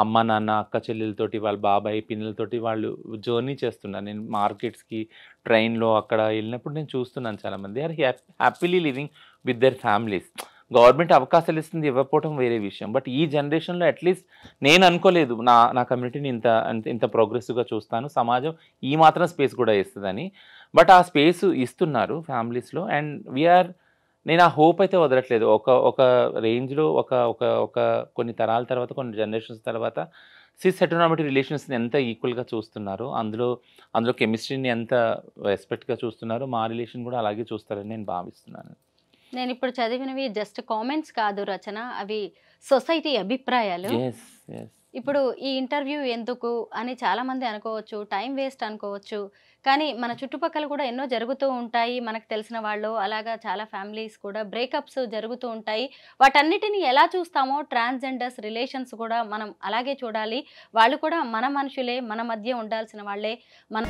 అమ్మ నాన్న అక్క చెల్లెలతోటి, వాళ్ళ బాబాయ్ పిల్లలతోటి వాళ్ళు జర్నీ చేస్తున్నారు. నేను మార్కెట్స్కి ట్రైన్లో అక్కడ వెళ్ళినప్పుడు నేను చూస్తున్నాను చాలామంది are happily living with their families. Government అవకాశాలు ఇస్తుంది, ఇవ్వకపోవటం వేరే విషయం. బట్ ఈ జనరేషన్లో అట్లీస్ట్ నేను అనుకోలేదు నా కమ్యూనిటీని ఇంత ప్రోగ్రెసివ్గా చూస్తాను, సమాజం ఈ మాత్రం స్పేస్ కూడా ఇస్తుందని. బట్ ఆ స్పేస్ ఇస్తున్నారు ఫ్యామిలీస్లో. అండ్ వీఆర్ నేను ఆ హోప్ అయితే వదలట్లేదు. ఒక రేంజ్లో ఒక కొన్ని తరాల తర్వాత, కొన్ని జనరేషన్స్ తర్వాత సిస్ హెటెరోనార్మేటివ్ రిలేషన్స్ని ఎంత ఈక్వల్గా చూస్తున్నారు, అందులో కెమిస్ట్రీని ఎంత రెస్పెక్ట్గా చూస్తున్నారు, మా రిలేషన్ కూడా అలాగే చూస్తారని నేను భావిస్తున్నాను. నేను ఇప్పుడు చదివినవి జస్ట్ కామెంట్స్ కాదు రచన, అవి సొసైటీ అభిప్రాయాలు. ఇప్పుడు ఈ ఇంటర్వ్యూ ఎందుకు అని చాలామంది అనుకోవచ్చు, టైం వేస్ట్ అనుకోవచ్చు. కానీ మన చుట్టుపక్కల కూడా ఎన్నో జరుగుతూ ఉంటాయి. మనకు తెలిసిన వాళ్ళు అలాగా చాలా ఫ్యామిలీస్ కూడా బ్రేకప్స్ జరుగుతూ ఉంటాయి. వాటన్నిటిని ఎలా చూస్తామో ట్రాన్స్జెండర్స్ రిలేషన్స్ కూడా మనం అలాగే చూడాలి. వాళ్ళు కూడా మన మనుషులే, మన మధ్య ఉండాల్సిన వాళ్ళే. మన